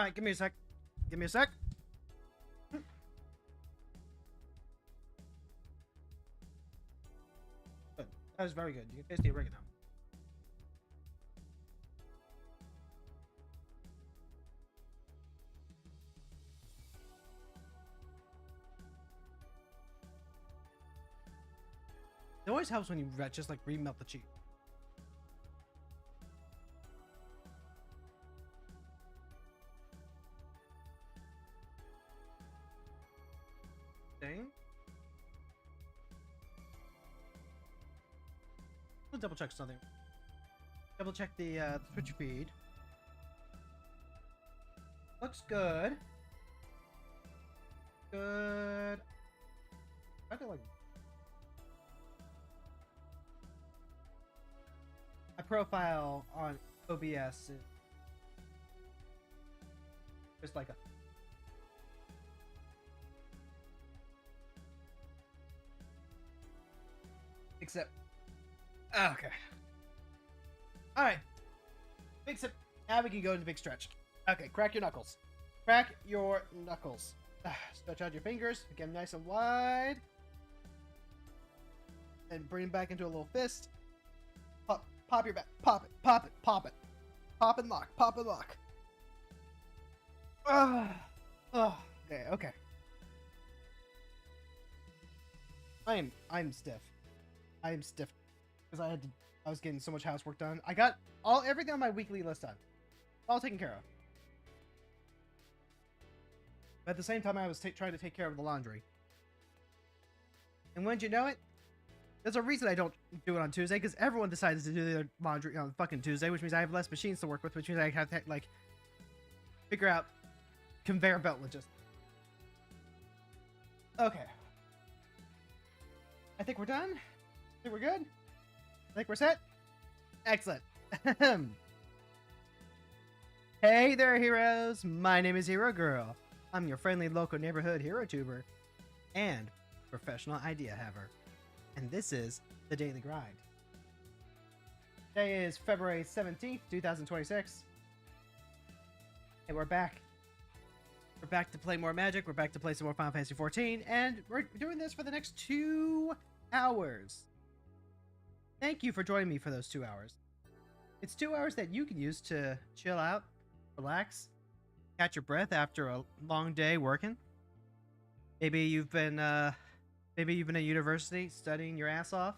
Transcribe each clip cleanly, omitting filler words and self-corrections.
Alright, give me a sec. Give me a sec. Good. That was very good. You can taste the oregano. It always helps when you just like remelt the cheese. Dang. Let's double check something. Double check the Twitch feed. Looks good. Good. I feel like my profile on OBS is just like a except okay. All right, big sip. Now we can go into big stretch. Okay, crack your knuckles. Crack your knuckles. Stretch out your fingers. Get them nice and wide. And bring them back into a little fist. Pop your back. Pop it. Pop it. Pop it. Pop and lock. Pop and lock. Okay. Okay. I'm stiff. I am stiff because I was getting so much housework done. I got everything on my weekly list done. All taken care of. But at the same time, I was trying to take care of the laundry. And wouldn't you know it? There's a reason I don't do it on Tuesday, because everyone decides to do their laundry on fucking Tuesday, which means I have less machines to work with, which means I have to, like, figure out conveyor belt logistics. Okay. I think we're done. I think we're good. I think we're set. Excellent. Hey there, heroes. My name is Hero Girl. I'm your friendly local neighborhood hero tuber and professional idea haver. And this is the Daily Grind. Today is February 17th, 2026. And we're back. We're back to play more Magic. We're back to play some more Final Fantasy XIV. And we're doing this for the next 2 hours. Thank you for joining me for those 2 hours. It's 2 hours that you can use to chill out, relax, catch your breath after a long day working. Maybe you've been at university studying your ass off.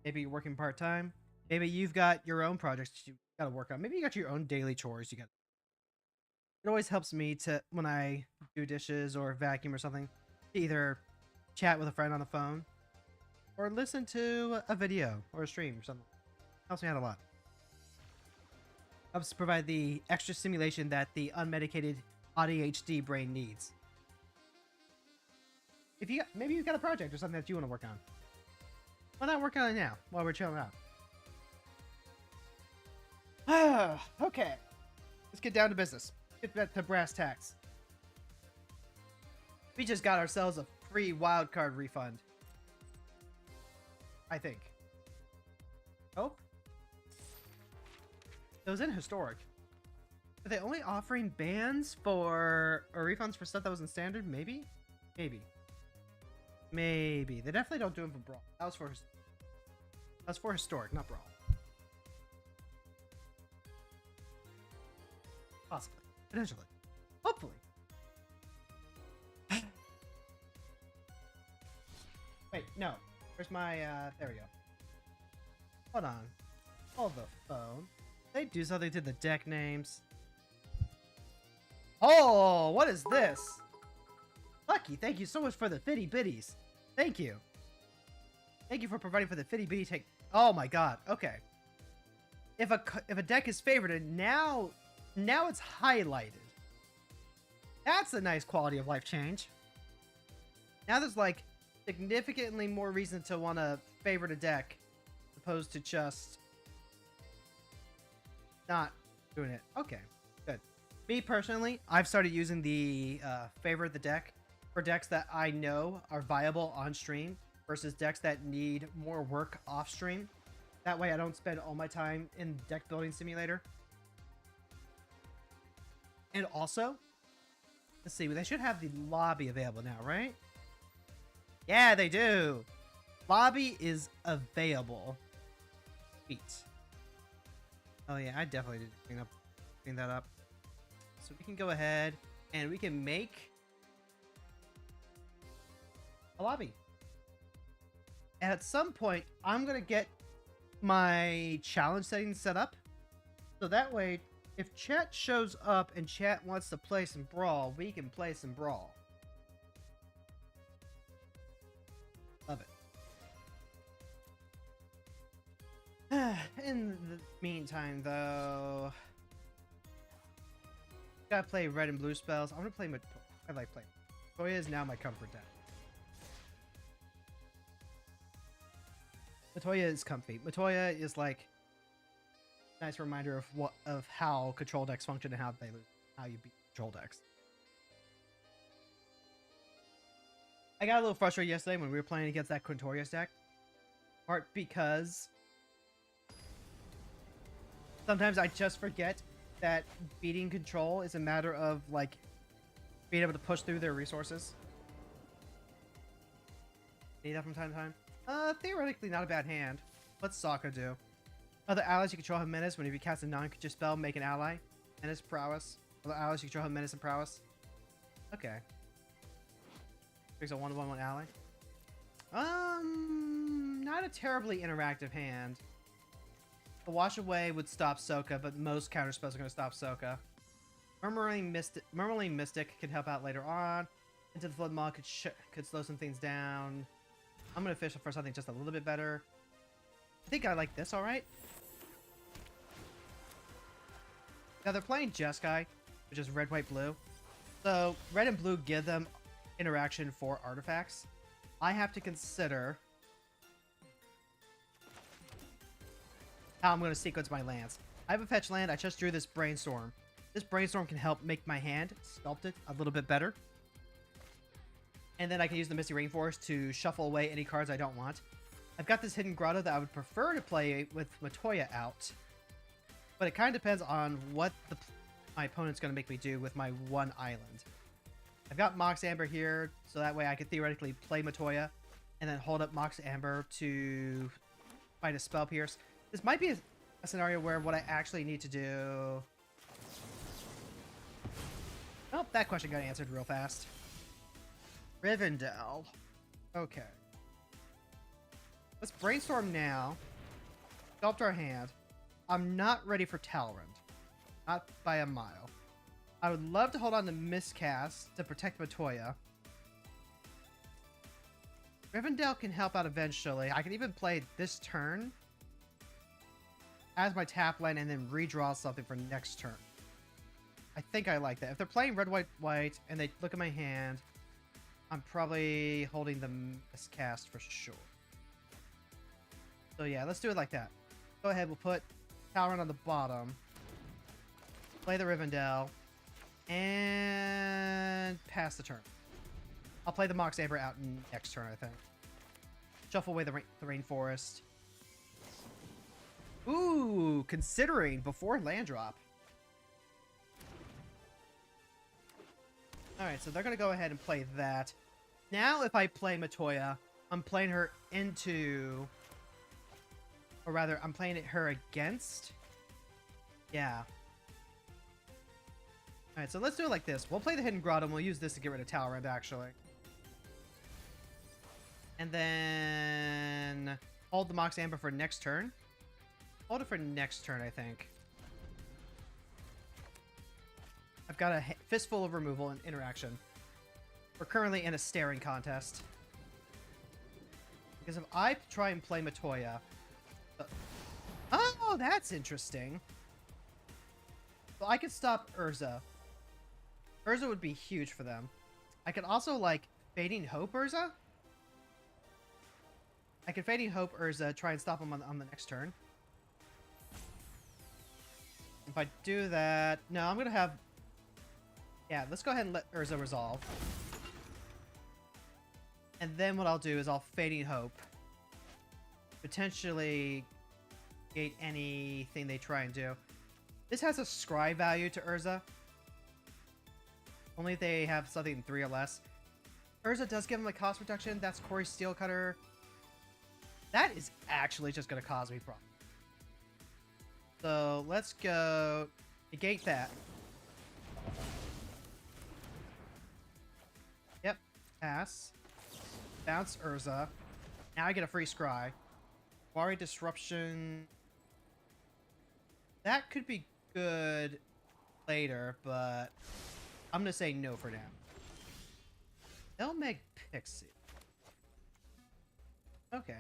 Maybe you're working part-time. Maybe you've got your own projects you gotta work on. Maybe you got your own daily chores you got. It always helps me to, when I do dishes or vacuum or something, to either chat with a friend on the phone or listen to a video or a stream or something. Helps me out a lot. Helps provide the extra stimulation that the unmedicated ADHD brain needs. If you maybe you've got a project or something that you want to work on, why not work on it now while we're chilling out? Okay, let's get down to business. Get back to brass tacks. We just got ourselves a free wildcard refund. I think. Hope. It was in historic. Are they only offering bans for or refunds for stuff that was in standard? Maybe. Maybe. Maybe. They definitely don't do them for brawl. That was for historic, not brawl. Possibly. Potentially. Hopefully. Wait, no. Where's my, there we go. Hold on. Hold the phone. They do something to the deck names. Oh, what is this? Lucky, thank you so much for the fitty bitties. Thank you. Thank you for providing for the fitty bitty take. Oh my god. Okay. If a deck is favorited, now it's highlighted. That's a nice quality of life change. Now there's like significantly more reason to want to favorite a deck opposed to just not doing it. Okay, good. Me personally, I've started using the favorite the deck for decks that I know are viable on stream versus decks that need more work off stream. That way I don't spend all my time in deck building simulator. And also, let's see, they should have the lobby available now, right? Yeah, they do. Lobby is available. Sweet. Oh yeah, I definitely did clean that up. So we can go ahead and we can make a lobby. And at some point, I'm gonna get my challenge settings set up, so that way, if chat shows up and chat wants to play some brawl, we can play some brawl. Love it. In the meantime, though, gotta play red and blue spells. I'm gonna play I like playing. Matoya is now my comfort deck. Matoya is comfy. Matoya is like a nice reminder of how control decks function and how you beat control decks. I got a little frustrated yesterday when we were playing against that Quintorius deck. Part because sometimes I just forget that beating control is a matter of like being able to push through their resources. Need that from time to time. Theoretically not a bad hand. What's Sokka do? Other allies you control have menace. Whenever you cast a non-creature spell, make an ally. Menace, prowess. Other allies you control have menace and prowess. Okay. Brings a 1/1/1 ally. Not a terribly interactive hand. The Wash Away would stop Sokka, but most counter spells are going to stop Sokka. Murmuring Mystic could help out later on. Into the Flood Maw could slow some things down. I'm going to fish for something just a little bit better. I think I like this alright. Now they're playing Jeskai, which is red, white, blue. So red and blue give them interaction for artifacts. I have to consider how I'm going to sequence my lands. I have a fetch land. I just drew this Brainstorm. This Brainstorm can help make my hand sculpted a little bit better. And then I can use the Misty Rainforest to shuffle away any cards I don't want. I've got this Hidden Grotto that I would prefer to play with Matoya out. But it kind of depends on what my opponent's going to make me do with my one island. I've got Mox Amber here, so that way I could theoretically play Matoya and then hold up Mox Amber to fight a Spell Pierce. This might be a scenario where what I actually need to do... Oh, that question got answered real fast. Rivendell. Okay. Let's brainstorm now. Sculpt our hand. I'm not ready for Talrand. Not by a mile. I would love to hold on to Miscast to protect Matoya. Rivendell can help out eventually. I can even play this turn as my tap land and then redraw something for next turn. I think I like that. If they're playing red, white, white, and they look at my hand, I'm probably holding the Miscast for sure. So yeah, let's do it like that. Go ahead, we'll put Talrand on the bottom. Play the Rivendell. And pass the turn. I'll play the Mox Amber out next turn, I think. Shuffle away the Rainforest. Ooh, considering before land drop. Alright, so they're going to go ahead and play that. Now, if I play Matoya, I'm playing her into... Or rather, I'm playing her against... Yeah. Alright, so let's do it like this. We'll play the Hidden Grotto, and we'll use this to get rid of Talrand, actually. And then... Hold the Mox Amber for next turn. Hold it for next turn, I think. I've got a fistful of removal and interaction. We're currently in a staring contest. Because if I try and play Matoya... Oh, that's interesting. Well, I could stop Urza. Urza would be huge for them. I could also, like, Fading Hope Urza? I could Fading Hope Urza, try and stop him on the next turn. If I do that... No, I'm going to have... Yeah, let's go ahead and let Urza resolve. And then what I'll do is I'll Fading Hope. Potentially gate anything they try and do. This has a scry value to Urza. Only if they have something 3 or less. Urza does give them a cost reduction. That's Corey's Steel Cutter. That is actually just going to cause me problems. So let's go negate that. Yep. Pass. Bounce Urza. Now I get a free scry. Wari Disruption. That could be good later, but I'm going to say no for now. They'll make Pixie. Okay.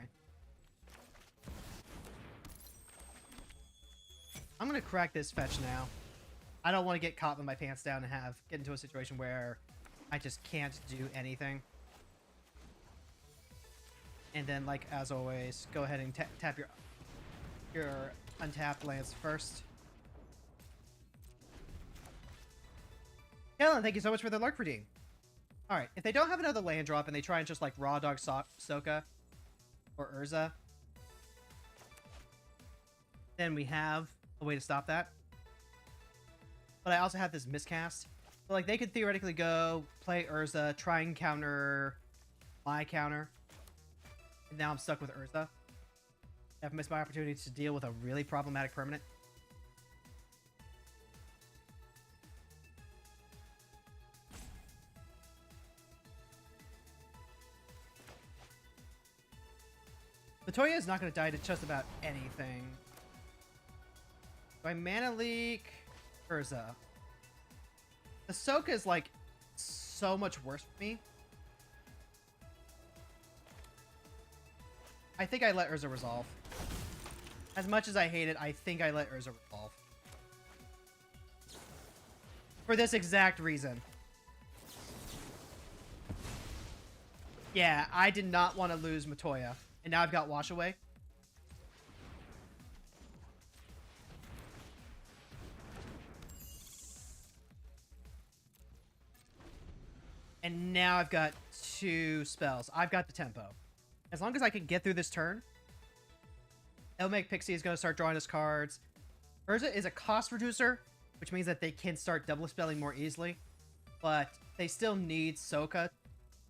I'm going to crack this fetch now. I don't want to get caught with my pants down and get into a situation where I just can't do anything. And then, like, as always, go ahead and tap your untapped lands first. Helen, thank you so much for the lurk redeem. Alright, if they don't have another land drop and they try and just, like, raw dog Soka or Urza, then we have a way to stop that. But I also have this miscast. So, like, they could theoretically go play Urza, try and counter my counter. And now I'm stuck with Urza. I've missed my opportunity to deal with a really problematic permanent. Latoya is not going to die to just about anything. Do I mana leak Urza? The Soka is, like, so much worse for me. I think I let Urza resolve. As much as I hate it, I think I let Urza resolve. For this exact reason. Yeah, I did not want to lose Matoya. And now I've got Wash Away. And now I've got 2 spells. I've got the tempo. As long as I can get through this turn, it'll make Pixie is going to start drawing us cards. Urza is a cost reducer, which means that they can start double spelling more easily. But they still need Sokka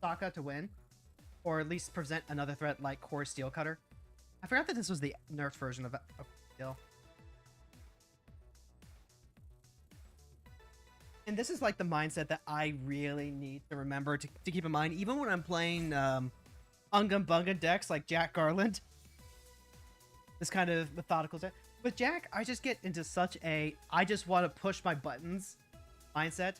to win. Or at least present another threat like Core Steel Cutter. I forgot that this was the nerfed version of Steel. And this is like the mindset that I really need to remember to keep in mind. Even when I'm playing Ungum Bunga decks like Jack Garland. This kind of methodical deck. With Jack, I just get into such a I just want to push my buttons mindset.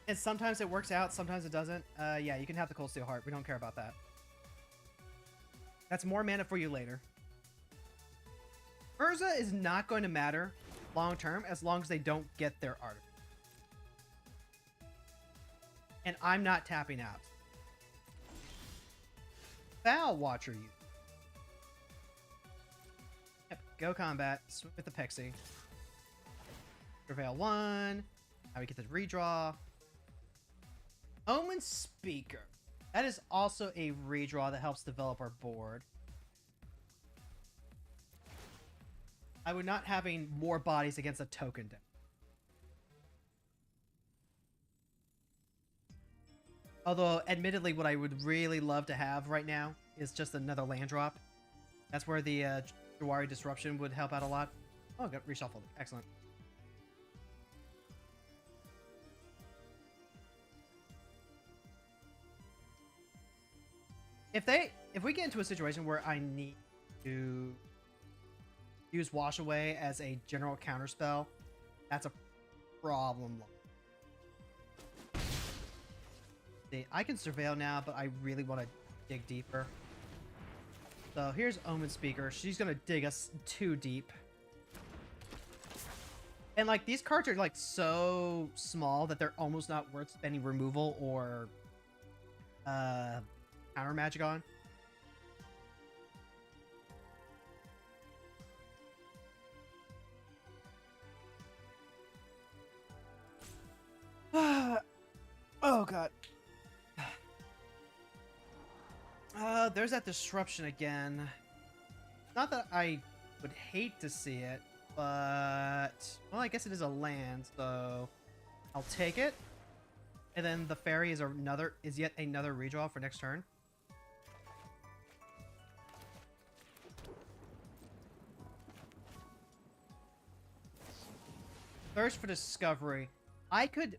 And sometimes it works out, sometimes it doesn't. Yeah, you can have the Cold Steel Heart. We don't care about that. That's more mana for you later. Urza is not going to matter long term as long as they don't get their art. And I'm not tapping out. Foul Watcher you. Yep, go combat. Swim with the Pixie. Prevail 1. Now we get the redraw. Omen Speaker. That is also a redraw that helps develop our board. I would not having more bodies against a token deck. Although, admittedly, what I would really love to have right now is just another land drop. That's where the Jawari Disruption would help out a lot. Oh, got reshuffled. Excellent. If we get into a situation where I need to use Wash Away as a general counterspell, that's a problem. See, I can Surveil now, but I really want to dig deeper. So here's Omen Speaker. She's gonna dig us too deep. And like these cards are like so small that they're almost not worth spending removal or counter magic on. Oh god. There's that disruption again. Not that I would hate to see it, but well, I guess it is a land, so I'll take it. And then the fairy is yet another redraw for next turn. Thirst for Discovery. I could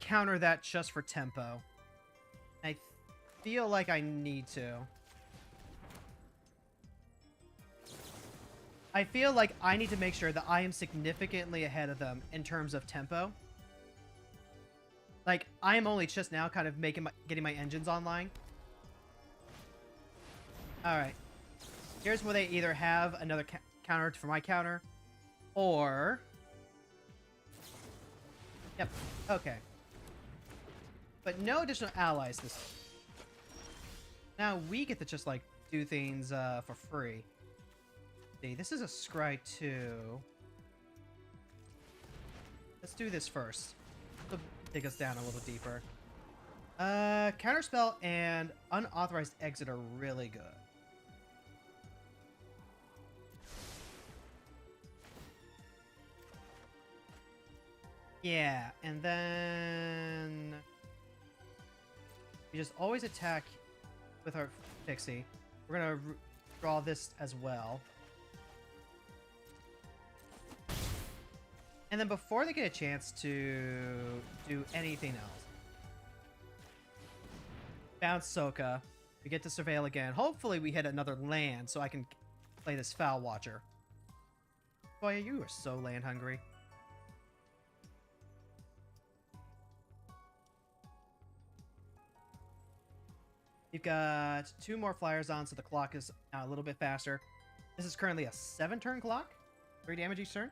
counter that just for tempo. I feel like I need to. I feel like I need to make sure that I am significantly ahead of them in terms of tempo. Like, I am only just now kind of getting my engines online. Alright. Here's where they either have another counter for my counter, or... Yep, okay. But no additional allies this time. Now we get to just, like, do things for free. See, this is a scry 2. Let's do this first. It'll take us down a little deeper. Counterspell and unauthorized exit are really good. Yeah, and then we just always attack with our Pixie. We're gonna draw this as well. And then before they get a chance to do anything else, bounce Soka. We get to surveil again. Hopefully we hit another land so I can play this Foul Watcher. Boy, you are so land hungry. You've got 2 more flyers on, so the clock is now a little bit faster. This is currently a 7-turn clock. 3 damage each turn.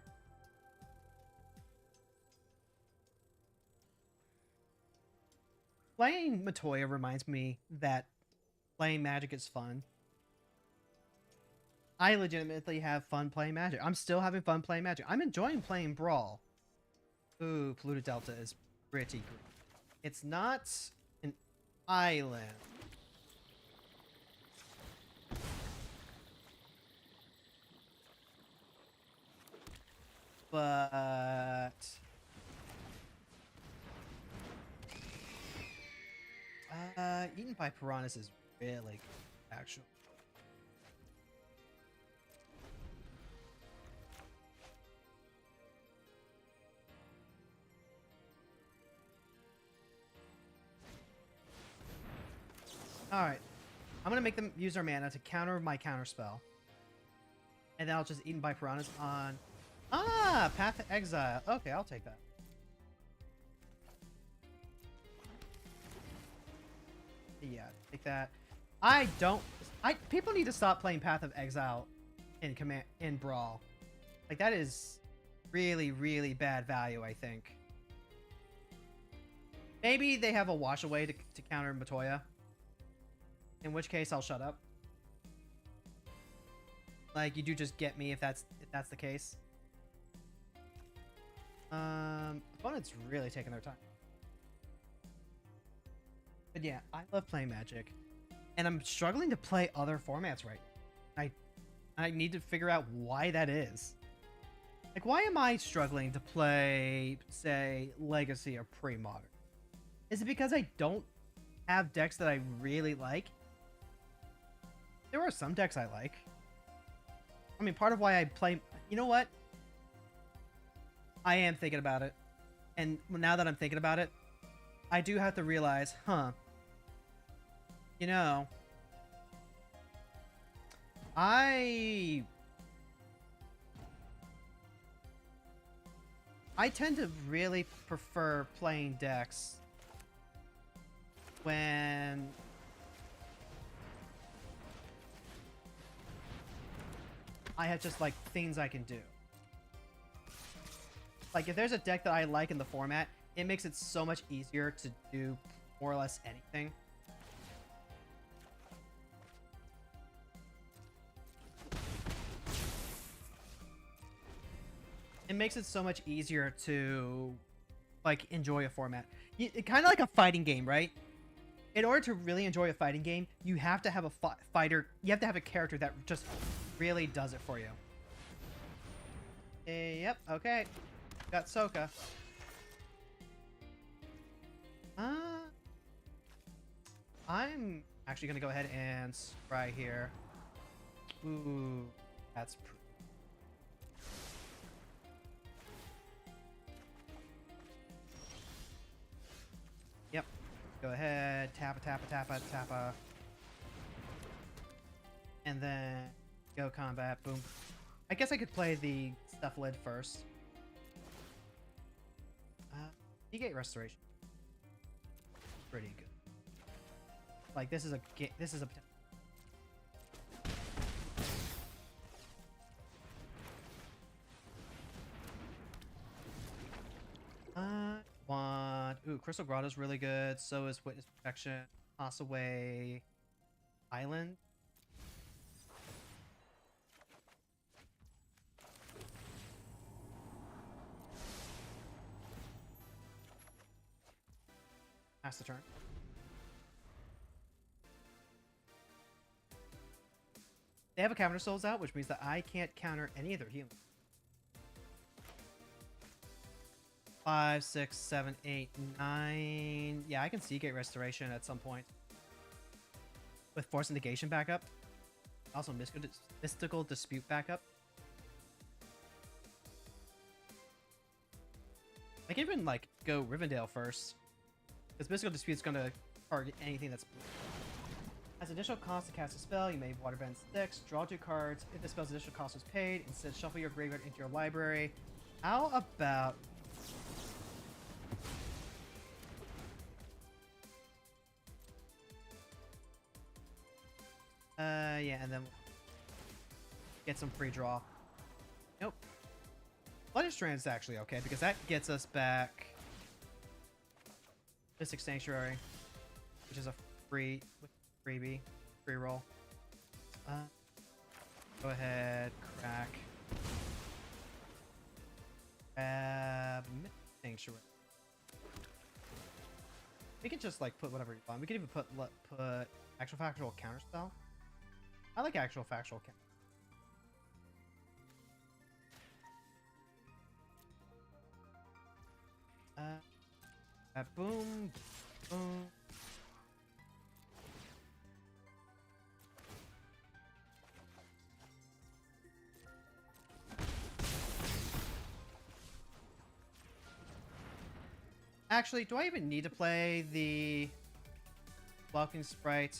Playing Matoya reminds me that playing Magic is fun. I legitimately have fun playing Magic. I'm still having fun playing Magic. I'm enjoying playing Brawl. Ooh, Polluted Delta is pretty great. It's not an island. But... eaten by piranhas is really good, actually. Alright. I'm gonna make them use their mana to counter my counter spell. And then I'll just eaten by piranhas on... Ah! Path to Exile. Okay, I'll take that. Yeah, take that. People need to stop playing Path of Exile in Brawl. Like, that is really, really bad value, I think. Maybe they have a wash away to counter Matoya. In which case, I'll shut up. Like, you do just get me if that's the case. Opponent's really taking their time. But yeah, I love playing Magic. And I'm struggling to play other formats right now. I need to figure out why that is. Like, why am I struggling to play, say, Legacy or Pre-Modern? Is it because I don't have decks that I really like? There are some decks I like. I mean, part of why I play... You know what? I am thinking about it. And now that I'm thinking about it, I do have to realize, you know, I tend to really prefer playing decks when I have just, like, things I can do. Like, if there's a deck that I like in the format, it makes it so much easier to do more or less anything. It makes it so much easier to, like, enjoy a format. Kind of like a fighting game, right? In order to really enjoy a fighting game, you have to have a fighter. You have to have a character that just really does it for you. Yep, okay. Got Soka. I'm actually gonna go ahead and spry here. Ooh, that's yep. Go ahead, tappa, and then go combat. Boom. I guess I could play the stuff lid first. Negate restoration. Pretty good. Like this is a Crystal Grotto's really good. So is Witness Protection. Toss away Island. Pass the turn. They have a Counter Souls out, which means that I can't counter any of their healing. 5, 6, 7, 8, 9. Yeah, I can Seagate Restoration at some point. With Force Negation backup. Also Mystical Dispute backup. I can even, like, go Rivendell first. Because Mystical Dispute's going to target anything that's blue. As additional cost to cast a spell, you may Waterbend 6, draw 2 cards. If the spell's additional cost was paid, instead shuffle your graveyard into your library. How about... yeah, and then get some free draw. Nope. Bloody Strand's actually okay, because that gets us back Mystic Sanctuary, which is a freebie, free roll. Go ahead, crack. Mystic Sanctuary. We can just like put whatever you want. We can even put actual factual counterspell. I like actual factual counter. Boom, boom. Actually, do I even need to play the Welcoming Sprite?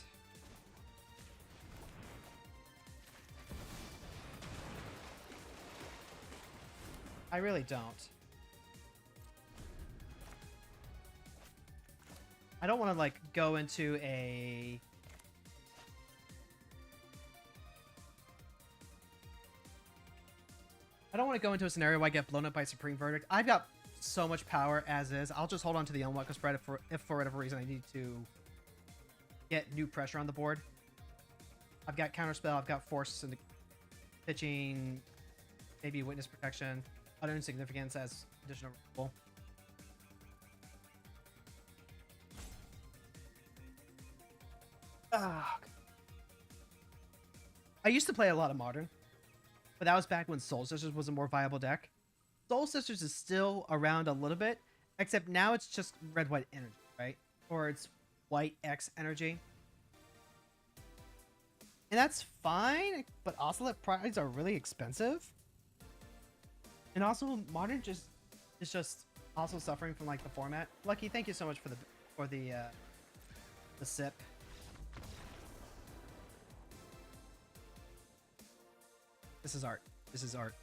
I really don't. I don't want to, like, go into a... I don't want to go into a scenario where I get blown up by Supreme Verdict. I've got so much power as is. I'll just hold on to the Unwelcome Spread if for whatever reason I need to get new pressure on the board. I've got Counterspell, I've got Force and pitching, maybe Witness Protection, Utter Insignificance as additional roll. I used to play a lot of Modern, but that was back when Soul Sisters was a more viable deck. Soul Sisters is still around a little bit, except now it's just red-white energy, right? Or it's white X energy. And that's fine, but also that prices are really expensive. And also Modern is just also suffering from like the format. Lucky, thank you so much for the sip. This is art. This is art.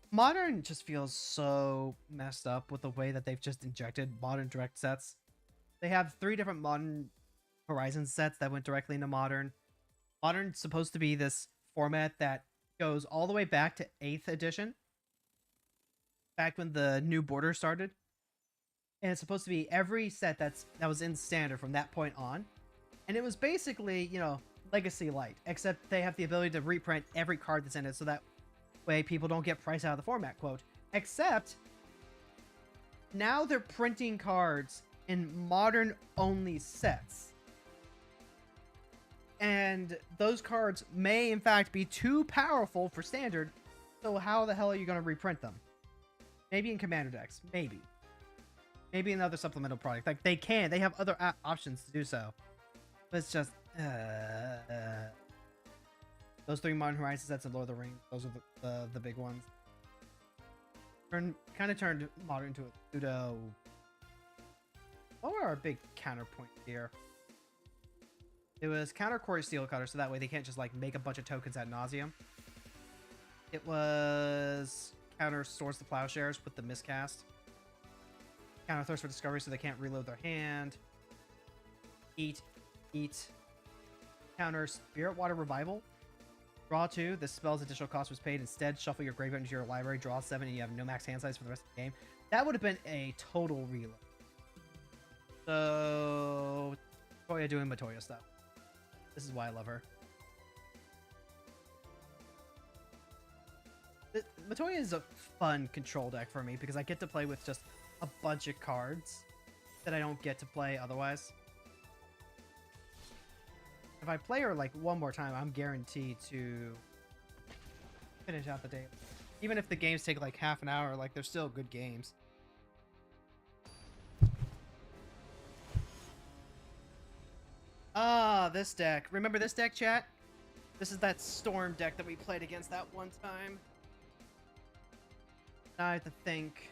Modern just feels so messed up with the way that they've just injected Modern direct sets. They have 3 different Modern Horizon sets that went directly into Modern. Modern's supposed to be this format that goes all the way back to 8th edition. Back when the new border started. And it's supposed to be every set that was in Standard from that point on. And it was basically, you know, Legacy Light, except they have the ability to reprint every card that's in it, so that way people don't get priced out of the format, quote. Except, now they're printing cards in Modern-only sets. And those cards may, in fact, be too powerful for Standard, So how the hell are you going to reprint them? Maybe in Commander decks. Maybe. Maybe another supplemental product. Like, they can. They have other options to do so. But it's just... Those 3 Modern Horizon sets and Lord of the Rings. Those are the big ones. Kind of turned Modern into a pseudo... What were our big counterpoints here? It was counter Quarry Steel Cutter, so that way they can't just like make a bunch of tokens ad nauseum. It was counter Swords to Plowshares with the miscast. Counter Thirst for Discovery, so they can't reload their hand. Eat. Counter Spirit Water Revival. Draw 2. This spell's additional cost was paid. Instead, shuffle your graveyard into your library. Draw 7, and you have no max hand size for the rest of the game. That would have been a total reload. So, Matoya doing Matoya stuff. This is why I love her. Matoya is a fun control deck for me because I get to play with just a bunch of cards that I don't get to play otherwise. If I play her like one more time, I'm guaranteed to finish out the day. Even if the games take like half an hour, like they're still good games. This deck. Remember this deck, chat? This is that Storm deck that we played against that one time. I have to think.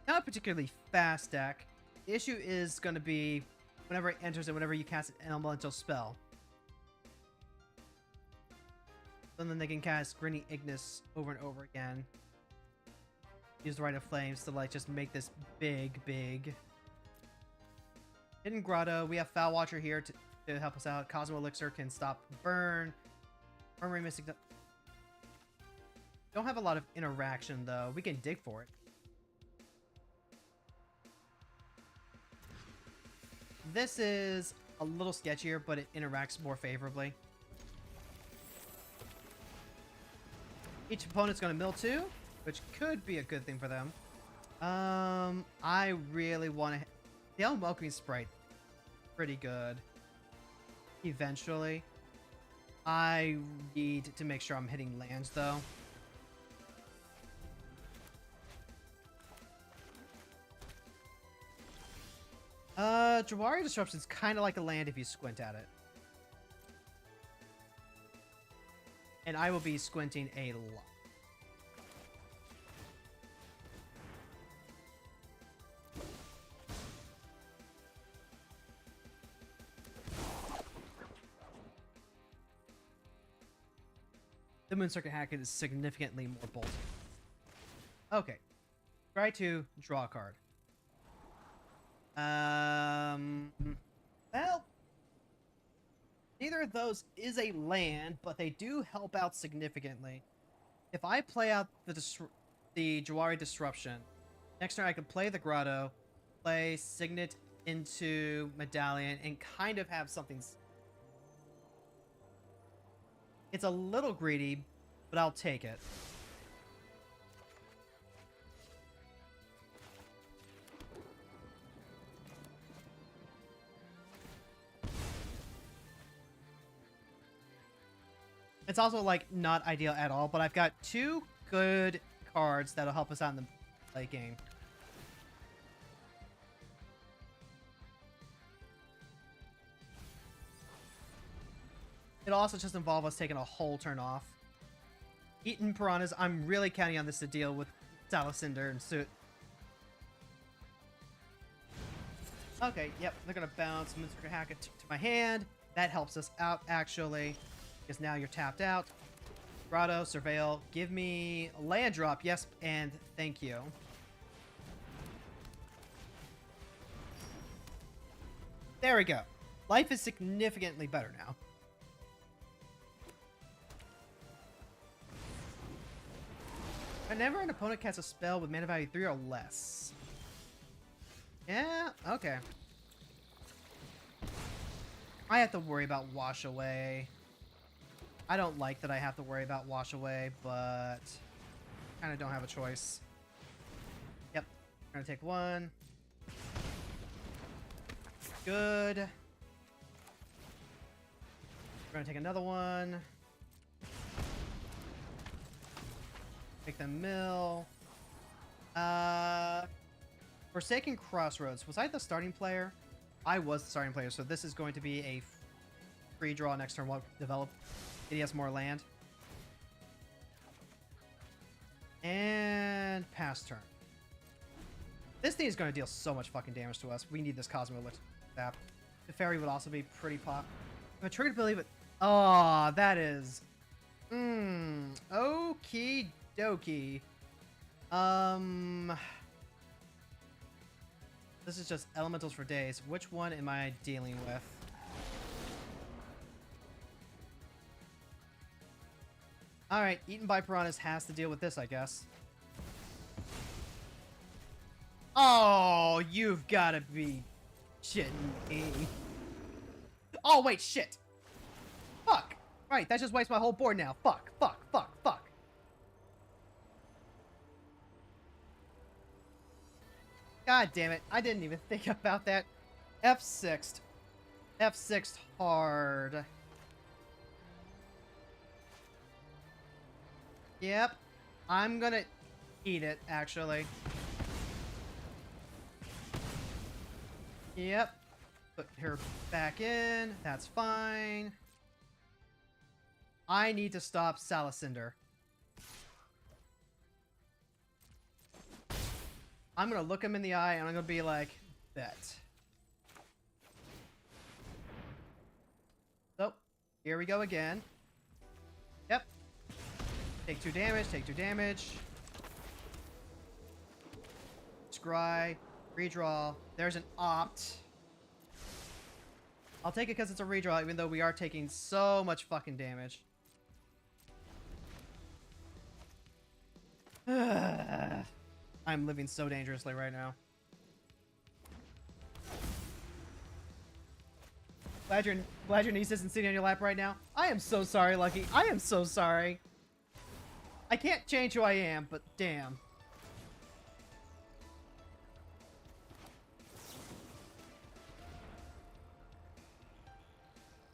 Not a particularly fast deck. The issue is going to be whenever it enters and whenever you cast an elemental spell. And then they can cast Grinny Ignis over and over again. Use the Rite of Flames to like just make this big. Hidden Grotto. We have Foul Watcher here to help us out. Cosmo Elixir can stop burn. Armory Mystic. Don't have a lot of interaction though. We can dig for it. This is a little sketchier, but it interacts more favorably. Each opponent's going to mill 2, which could be a good thing for them. I really want to... The Alchemy Sprite, pretty good. Eventually. I need to make sure I'm hitting lands, though. Jawari Disruption's kind of like a land if you squint at it. And I will be squinting a lot. The Moon Circuit Hacket is significantly more bold. Okay. Try to draw a card. Well, neither of those is a land, but they do help out significantly. If I play out the Jawari Disruption, next turn I can play the Grotto, play Signet into Medallion, and kind of have something... It's a little greedy, but I'll take it. It's also, like, not ideal at all, but I've got 2 good cards that'll help us out in the late game. It'll also just involve us taking a whole turn off. Eaten Piranhas, I'm really counting on this to deal with Salicinder and Suit. Okay, yep, they're gonna bounce Moonstrucker Hacket to my hand. That helps us out, actually. Because now you're tapped out. Grotto, Surveil, give me a land drop, yes, and thank you. There we go. Life is significantly better now. Whenever an opponent casts a spell with mana value 3 or less. Yeah, okay. I have to worry about Wash Away. I don't like that I have to worry about Wash Away, but kind of don't have a choice. Yep, we're gonna take 1. Good. We're gonna take another 1. Make them mill. Forsaken Crossroads. Was I the starting player? I was the starting player, so this is going to be a free draw next turn while develop. He has more land. And pass turn. This thing is going to deal so much fucking damage to us. We need this Cosmo Elixir. The fairy would also be pretty pop. If I triggered ability, but oh, that is okie dokie. This is just elementals for days. Which one am I dealing with? Alright, Eaten by Piranhas has to deal with this, I guess. Oh, you've got to be shitting me. Oh, wait, shit. Fuck. Right, that just wastes my whole board now. Fuck, fuck, fuck, fuck. God damn it. I didn't even think about that. F6'd. F6'd hard. Yep. I'm gonna eat it, actually. Yep. Put her back in. That's fine. I need to stop Salicinder. I'm gonna look him in the eye and I'm gonna be like, bet. So, here we go again. Yep. Take 2 damage, take 2 damage. Scry, redraw. There's an opt. I'll take it because it's a redraw, even though we are taking so much fucking damage. I'm living so dangerously right now. Glad your niece isn't sitting on your lap right now. I am so sorry, Lucky. I am so sorry. I can't change who I am, but damn.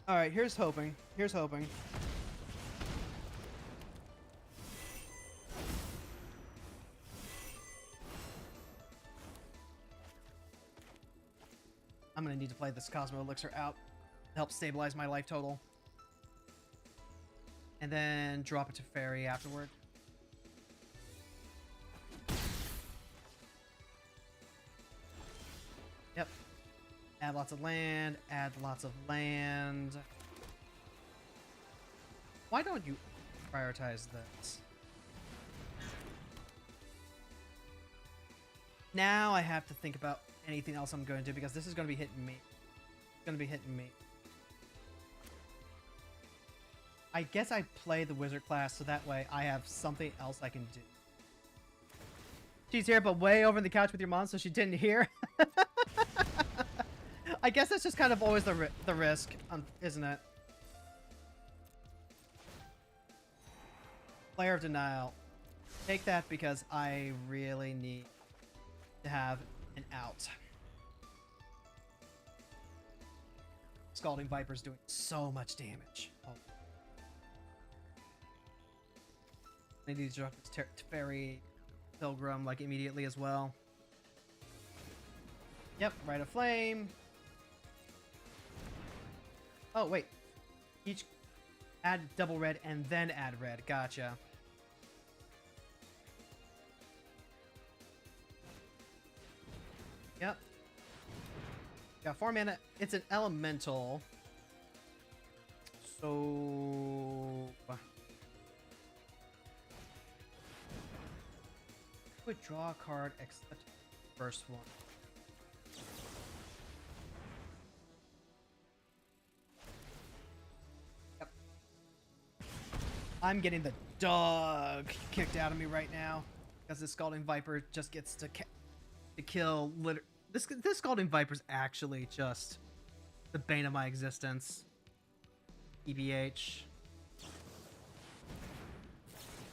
Alright, here's hoping. Here's hoping. I'm gonna need to play this Cosmo Elixir out to help stabilize my life total. And then drop it to Fairy afterward. Yep. Add lots of land, add lots of land. Why don't you prioritize this? Now I have to think about anything else I'm going to do because this is going to be hitting me. It's going to be hitting me. I guess I play the wizard class so that way I have something else I can do. She's here but way over in the couch with your mom so she didn't hear. I guess that's just kind of always the risk, isn't it? Player of Denial. Take that because I really need to have an out. Scalding Viper's doing so much damage. Oh. I need to drop this Fairy Pilgrim like immediately as well. Yep, Rite of Flame. Oh, wait. Each add double red and then add red. Gotcha. Yep. Got 4 mana. It's an elemental. So... would draw a card except the first one. Yep. I'm getting the dog kicked out of me right now because this Scalding Viper just gets to kill. This Scalding Viper's actually just the bane of my existence. EBH.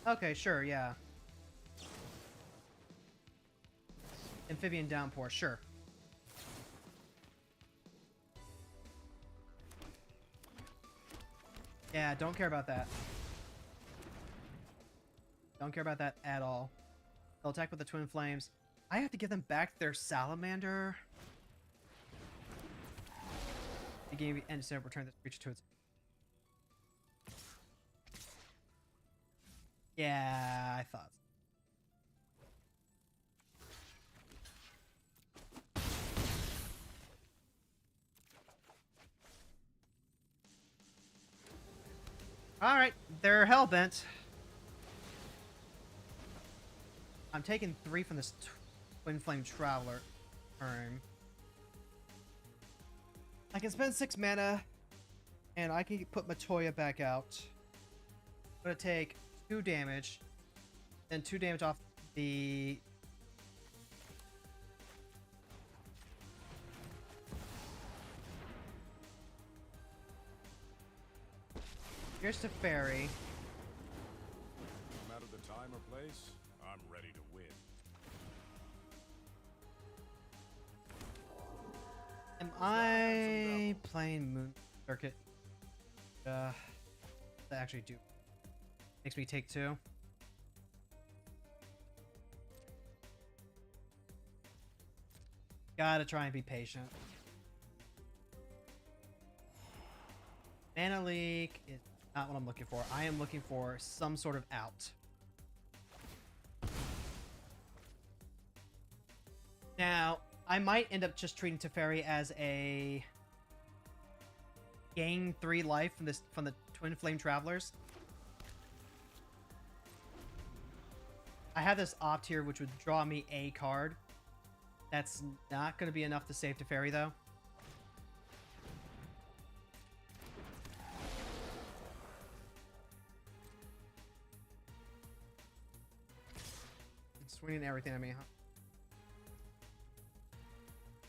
Okay, sure, yeah. Amphibian Downpour, sure. Yeah, don't care about that. Don't care about that at all. They'll attack with the Twin Flames. I have to give them back their Salamander. The game ends to return this creature to its... Yeah, I thought so. Alright, they're hellbent. I'm taking 3 from this Twin Flame Traveler turn. I can spend 6 mana, and I can put Matoya back out. I'm gonna take 2 damage, then 2 damage off the... Here's to Fairy. No matter the time or place, I'm ready to win. Am I playing Moon Circuit? That actually do. Makes me take 2. Gotta try and be patient. Mana leak is not what I'm looking for. I am looking for some sort of out. Now, I might end up just treating Teferi as a gain 3 life from the Twin Flame Travelers. I have this opt here, which would draw me a card. That's not going to be enough to save Teferi, though. Swinging everything at me, huh?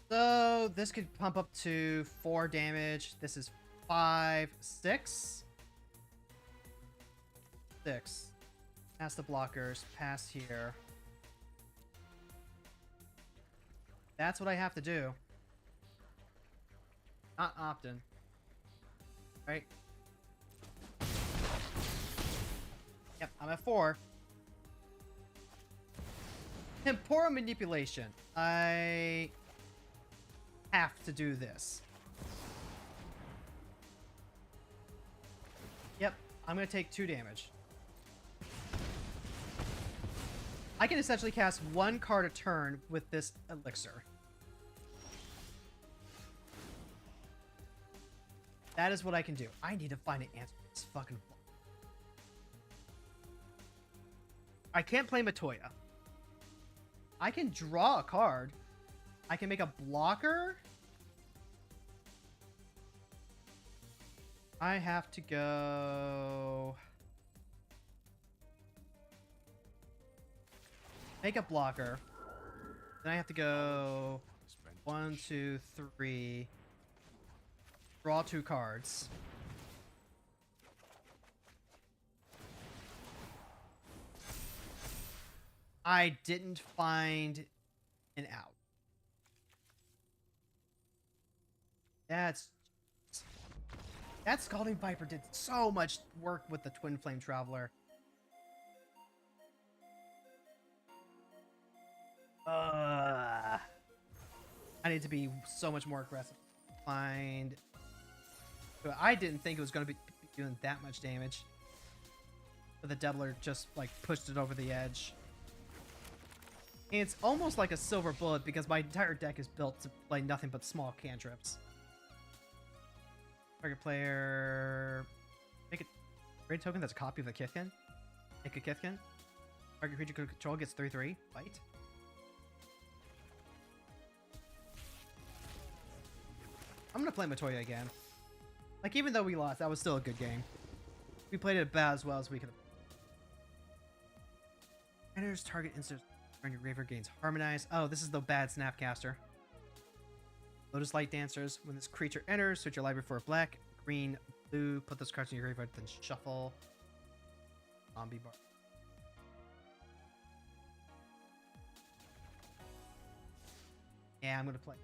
So this could pump up to 4 damage. This is 5, 6. 6. Pass the blockers. Pass here. That's what I have to do. Not often. Right? Yep, I'm at 4. Temporal manipulation. I have to do this. Yep, I'm going to take 2 damage. I can essentially cast 1 card a turn with this elixir. That is what I can do. I need to find an answer to this fucking... I can't play Matoya. I can draw a card. I can make a blocker. I have to go... Make a blocker. Then I have to go 1, 2, 3. Draw 2 cards. I didn't find an out. That Scalding Viper did so much work with the Twin Flame Traveler. I need to be so much more aggressive. Find... I didn't think it was going to be doing that much damage. But the Deviler just, like, pushed it over the edge. And it's almost like a silver bullet because my entire deck is built to play nothing but small cantrips. Target player... Make a trade token that's a copy of the Kithkin. Make a Kithkin. Target creature control gets 3/3. Fight. I'm gonna play Matoya again. Like, even though we lost, that was still a good game. We played it about as well as we could have. Enters target instant when your graveyard gains harmonize. Oh, this is the bad Snapcaster. Lotus Light Dancers. When this creature enters, search your library for a black, green, blue. Put those cards in your graveyard, then shuffle. Zombie bar. Yeah, I'm gonna play.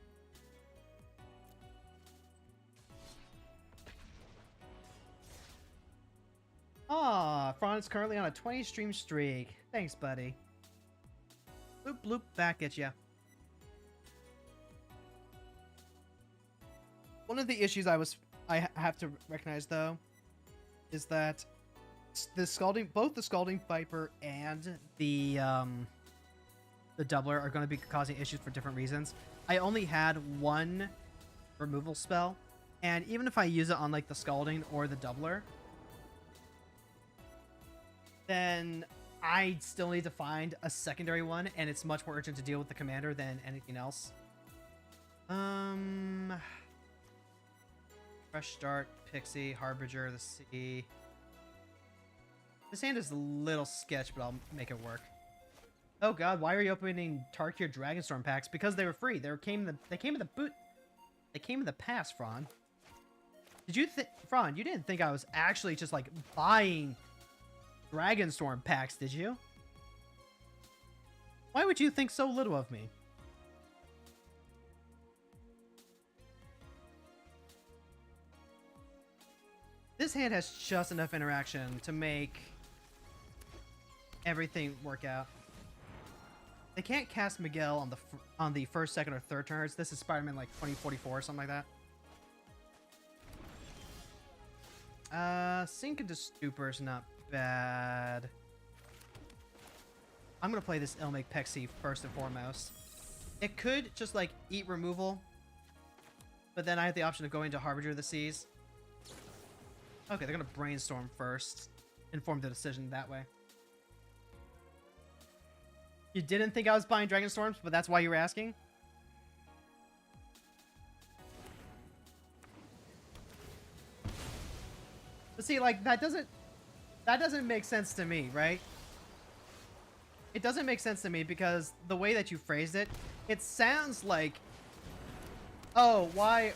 Ah, Ron's currently on a 20 stream streak. Thanks, buddy. Bloop bloop, back at ya. One of the issues I have to recognize though is that both the Scalding Viper and the Doubler are going to be causing issues for different reasons. I only had one removal spell, and even if I use it on like the Scalding or the Doubler, then I still need to find a secondary one, and it's much more urgent to deal with the commander than anything else. Fresh Start, Pixie, Harbinger, the Sea. This hand is a little sketch, but I'll make it work. Oh god, why are you opening Tarkir Dragonstorm packs? Because they were free. They came in the past, Fran. Did you think, Fran, you didn't think I was actually just like buying Dragonstorm packs, did you? Why would you think so little of me? This hand has just enough interaction to make everything work out. They can't cast Miguel on the first, second, or third turns. This is Spider-Man like 2044 or something like that. Sink into Stupor's not bad. I'm gonna play this Ilmig Pexi first and foremost. It could just like eat removal, but then I have the option of going to Harbinger of the Seas. Okay, they're gonna brainstorm first. Inform the decision that way. You didn't think I was buying Dragonstorms, but that's why you were asking? But see, like, that doesn't make sense to me, right? It doesn't make sense to me because the way that you phrased it, it sounds like, oh, why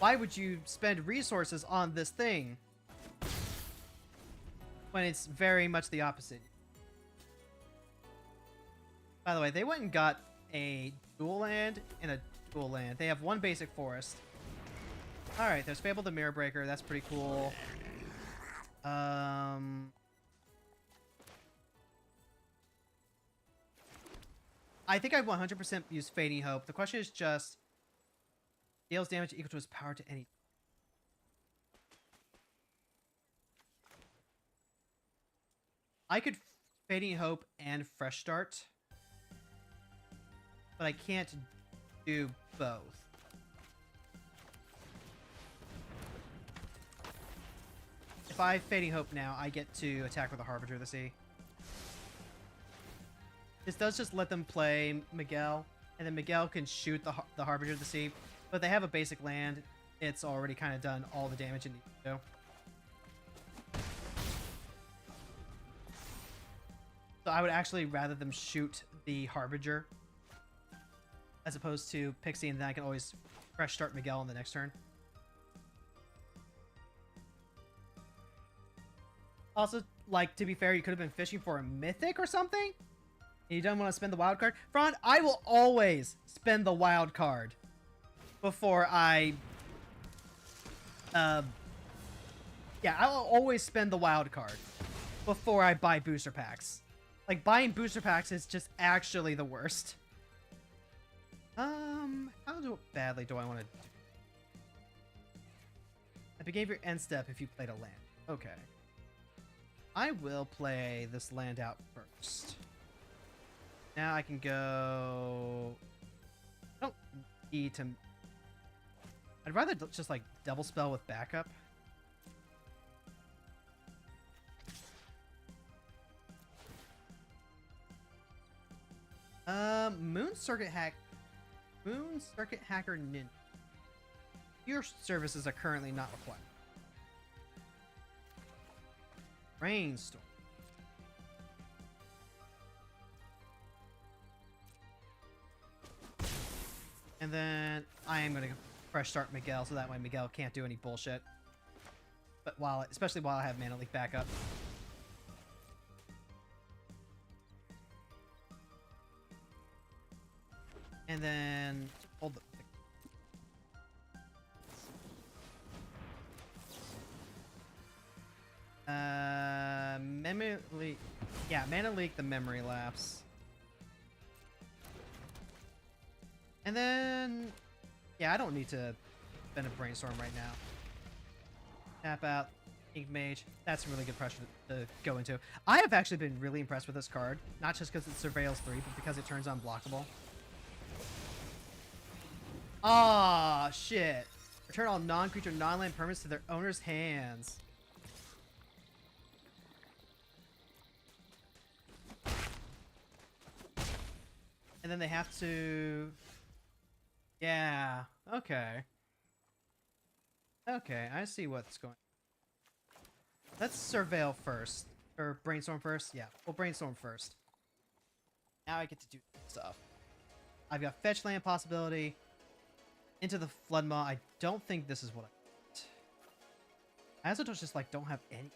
would you spend resources on this thing? When it's very much the opposite. By the way, they went and got a dual land and a dual land. They have one basic forest. Alright, there's Fable the Mirror Breaker. That's pretty cool. I think I 100% use Fading Hope. The question is just, deals damage equal to his power to any. I could Fading Hope and Fresh Start, but I can't do both. If I Fading Hope now, I get to attack with a Harbinger of the Sea. This does just let them play Miguel, and then Miguel can shoot the Harbinger of the Sea. But they have a basic land. It's already kind of done all the damage it needs to do. So I would actually rather them shoot the Harbinger as opposed to Pixie, and then I can always fresh start Miguel on the next turn. Also, like, to be fair, you could have been fishing for a Mythic or something? And you don't want to spend the wild card? Fran, I will always spend the wild card before I... yeah, I will always spend the wild card before I buy booster packs. Like, buying booster packs is just actually the worst. How badly do I want to do? At the beginning of your end step if you played a land. Okay. I will play this land out first. Now I can go... I don't need to... I'd rather just, like, double spell with backup. Moon Circuit Hacker Ninja. Your services are currently not required. Rainstorm. And then I am going to fresh start Miguel, so that way Miguel can't do any bullshit. But especially while I have Mana Leak backup. And then hold the... actually... Yeah, Mana Leak, the Memory Lapse. And then... Yeah, I don't need to spend a Brainstorm right now. Tap out. Ink Mage. That's really good pressure to go into. I have actually been really impressed with this card. Not just because it surveils 3, but because it turns unblockable. Ah, shit. Return all non-creature, non-land permanents to their owner's hands. And then they have to... Yeah, okay. Okay, I see what's going on. Let's surveil first. Or brainstorm first? Yeah, we'll brainstorm first. Now I get to do stuff. I've got fetch land possibility. Into the Flood Maw. I don't think this is what I want. I also just like don't have any.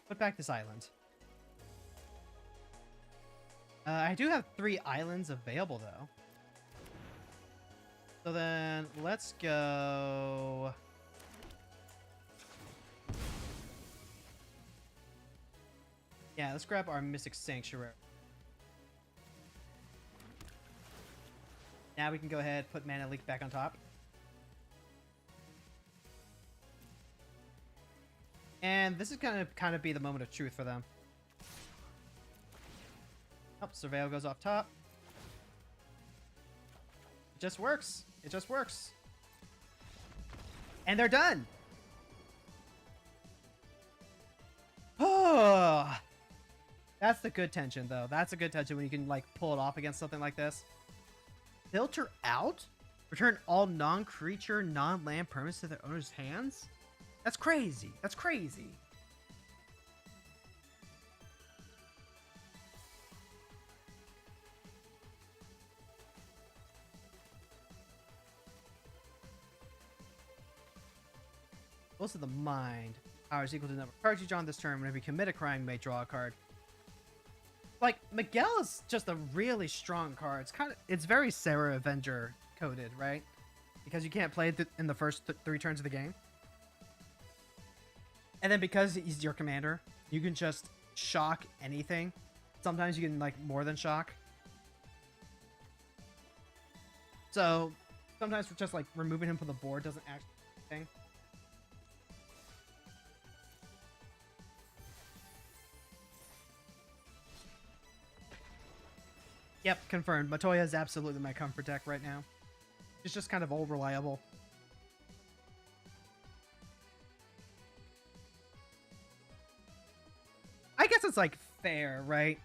Put back this island. I do have 3 islands available though. So then let's go. Yeah, let's grab our Mystic Sanctuary. Now we can go ahead, put Mana Leak back on top. And this is gonna kind of be the moment of truth for them. Oh, Surveil goes off top. It just works. It just works. And they're done. Oh, that's the good tension, though. That's a good tension when you can like pull it off against something like this. Filter out? Return all non-creature, non-land permanents to their owner's hands? That's crazy. That's crazy. Most of the mind. Power is equal to the number of cards you draw on this turn. Whenever you commit a crime, you may draw a card. Like, Miguel is just a really strong card. It's very Sarah Avenger coded, right? Because you can't play it in the first 3 turns of the game. And then because he's your commander, you can just shock anything. Sometimes you can, like, more than shock. So, sometimes just, like, removing him from the board doesn't actually do anything. Yep, confirmed. Matoya is absolutely my comfort deck right now. It's just kind of all reliable. I guess it's like fair, right?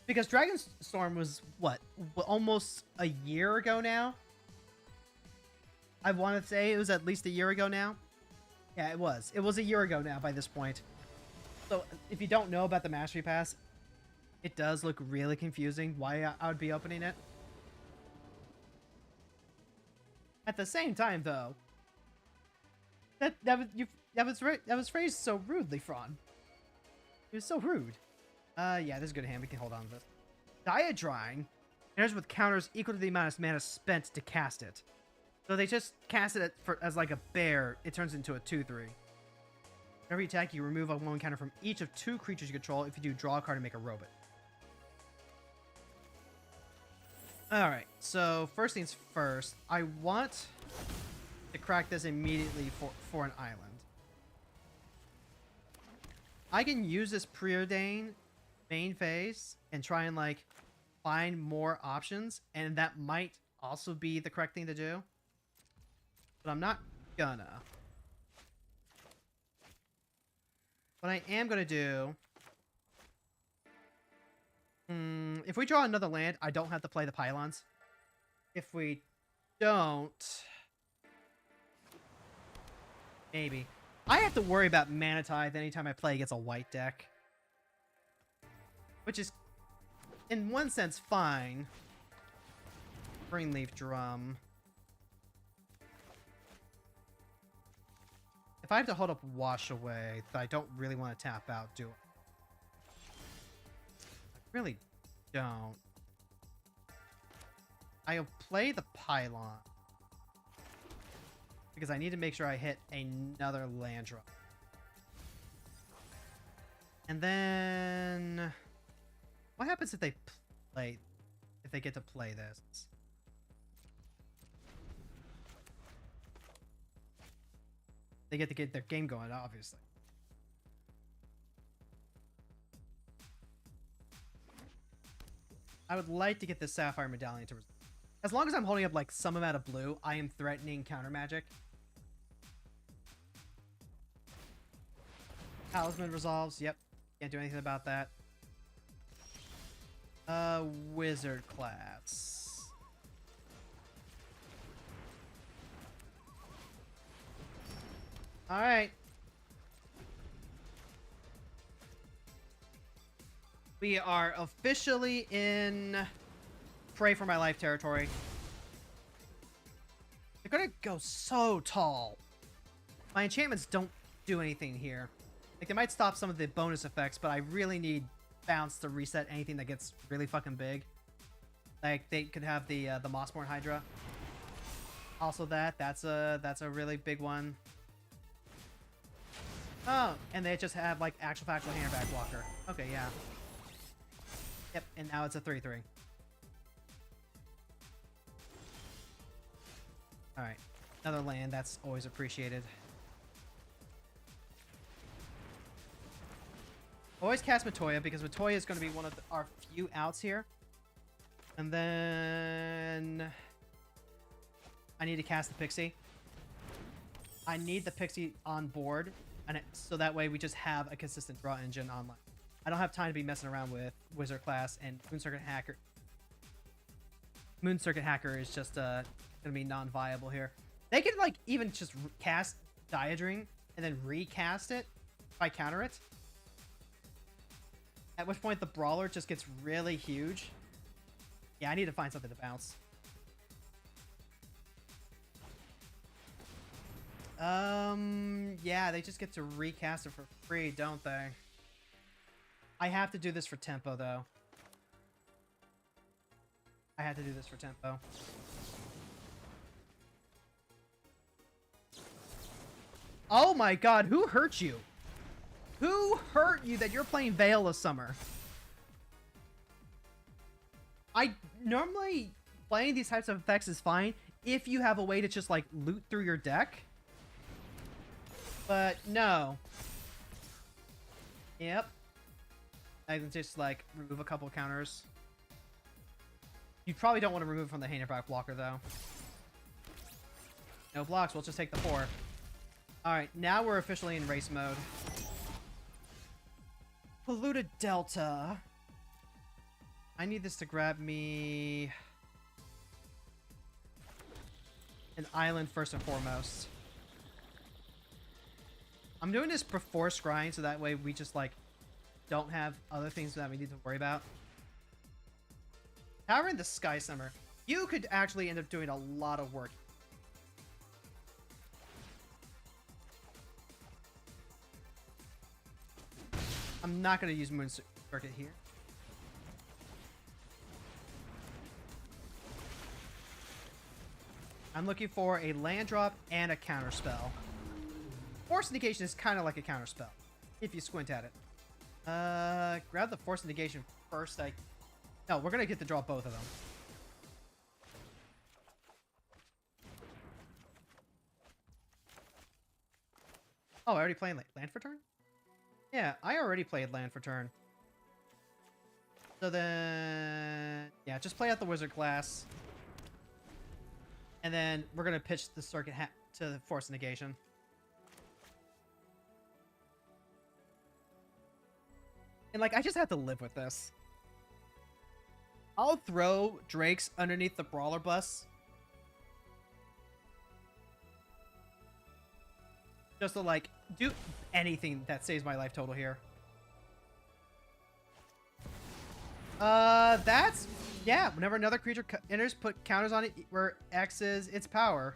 Because Dragonstorm was what? Almost a year ago now? I want to say it was at least a year ago now. Yeah, it was. It was a year ago now by this point. So if you don't know about the Mastery Pass, it does look really confusing why I would be opening it. At the same time, though, that was phrased so rudely, Fron. It was so rude. Yeah, this is a good hand. We can hold on to this. Diadrine enters with counters equal to the amount of mana spent to cast it. So they just cast it as like a bear. It turns into a 2/3. Whenever you attack, you remove a 1 counter from each of 2 creatures you control. If you do, draw a card and make a robot. Alright, so first things first, I want to crack this immediately for an island. I can use this preordain main phase and try and like find more options, and that might also be the correct thing to do. But I'm not gonna. What I am gonna do... if we draw another land, I don't have to play the pylons. If we don't... maybe. I have to worry about Mana Tithe anytime I play against a white deck. Which is, in one sense, fine. Greenleaf Drum. If I have to hold up Wash Away, that I don't really want to tap out, do it. I really don't. I'll play the Pylon. Because I need to make sure I hit another land drop. And then what happens if they play, if they get to play this? They get to get their game going, obviously. I would like to get this Sapphire Medallion to... As long as I'm holding up, like, some amount of blue, I am threatening counter magic. Talisman resolves. Yep. Can't do anything about that. Wizard class. Alright. We are officially in Pray for My Life territory. They're gonna go so tall. My enchantments don't do anything here. Like, they might stop some of the bonus effects, but I really need bounce to reset anything that gets really fucking big. Like, they could have the Mossborn Hydra. Also that's a really big one. Oh, and they just have, like, actual factual handback blocker. Okay, yeah. Yep, and now it's a 3/3. Alright. Another land, that's always appreciated. Always cast Matoya, because Matoya is going to be one of our few outs here. And then... I need to cast the Pixie. I need the Pixie on board, and so that way we just have a consistent draw engine online. I don't have time to be messing around with Wizard class and Moon Circuit Hacker. Moon Circuit Hacker is just going to be non-viable here. They could, like, even just cast Diadring and then recast it if I counter it. At which point the Brawler just gets really huge. Yeah, I need to find something to bounce. Yeah, they just get to recast it for free, don't they? I have to do this for tempo, though. I had to do this for tempo. Oh my god, who hurt you? Who hurt you that you're playing Veil of Summer? I normally playing these types of effects is fine if you have a way to just, like, loot through your deck. But no. Yep. I can just, like, remove a couple of counters. You probably don't want to remove from the handback blocker, though. No blocks, we'll just take the 4. Alright, now we're officially in race mode. Polluted Delta. I need this to grab me an island first and foremost. I'm doing this before scrying, so that way we just, like, don't have other things that we need to worry about. Tower in the Sky Summer. You could actually end up doing a lot of work. I'm not going to use Moon Circuit here. I'm looking for a land drop and a counter spell. Force Negation is kind of like a counter spell, if you squint at it. Grab the Force Negation first. No, we're going to get to draw both of them. Oh, I already played land for turn? Yeah, I already played land for turn. So then... yeah, just play out the Wizard class. And then we're going to pitch the Circuit to the Force Negation. And, like, I just have to live with this. I'll throw Drakes underneath the Brawler bus. Just to, like, do anything that saves my life total here. That's... yeah, whenever another creature enters, put counters on it where X is its power.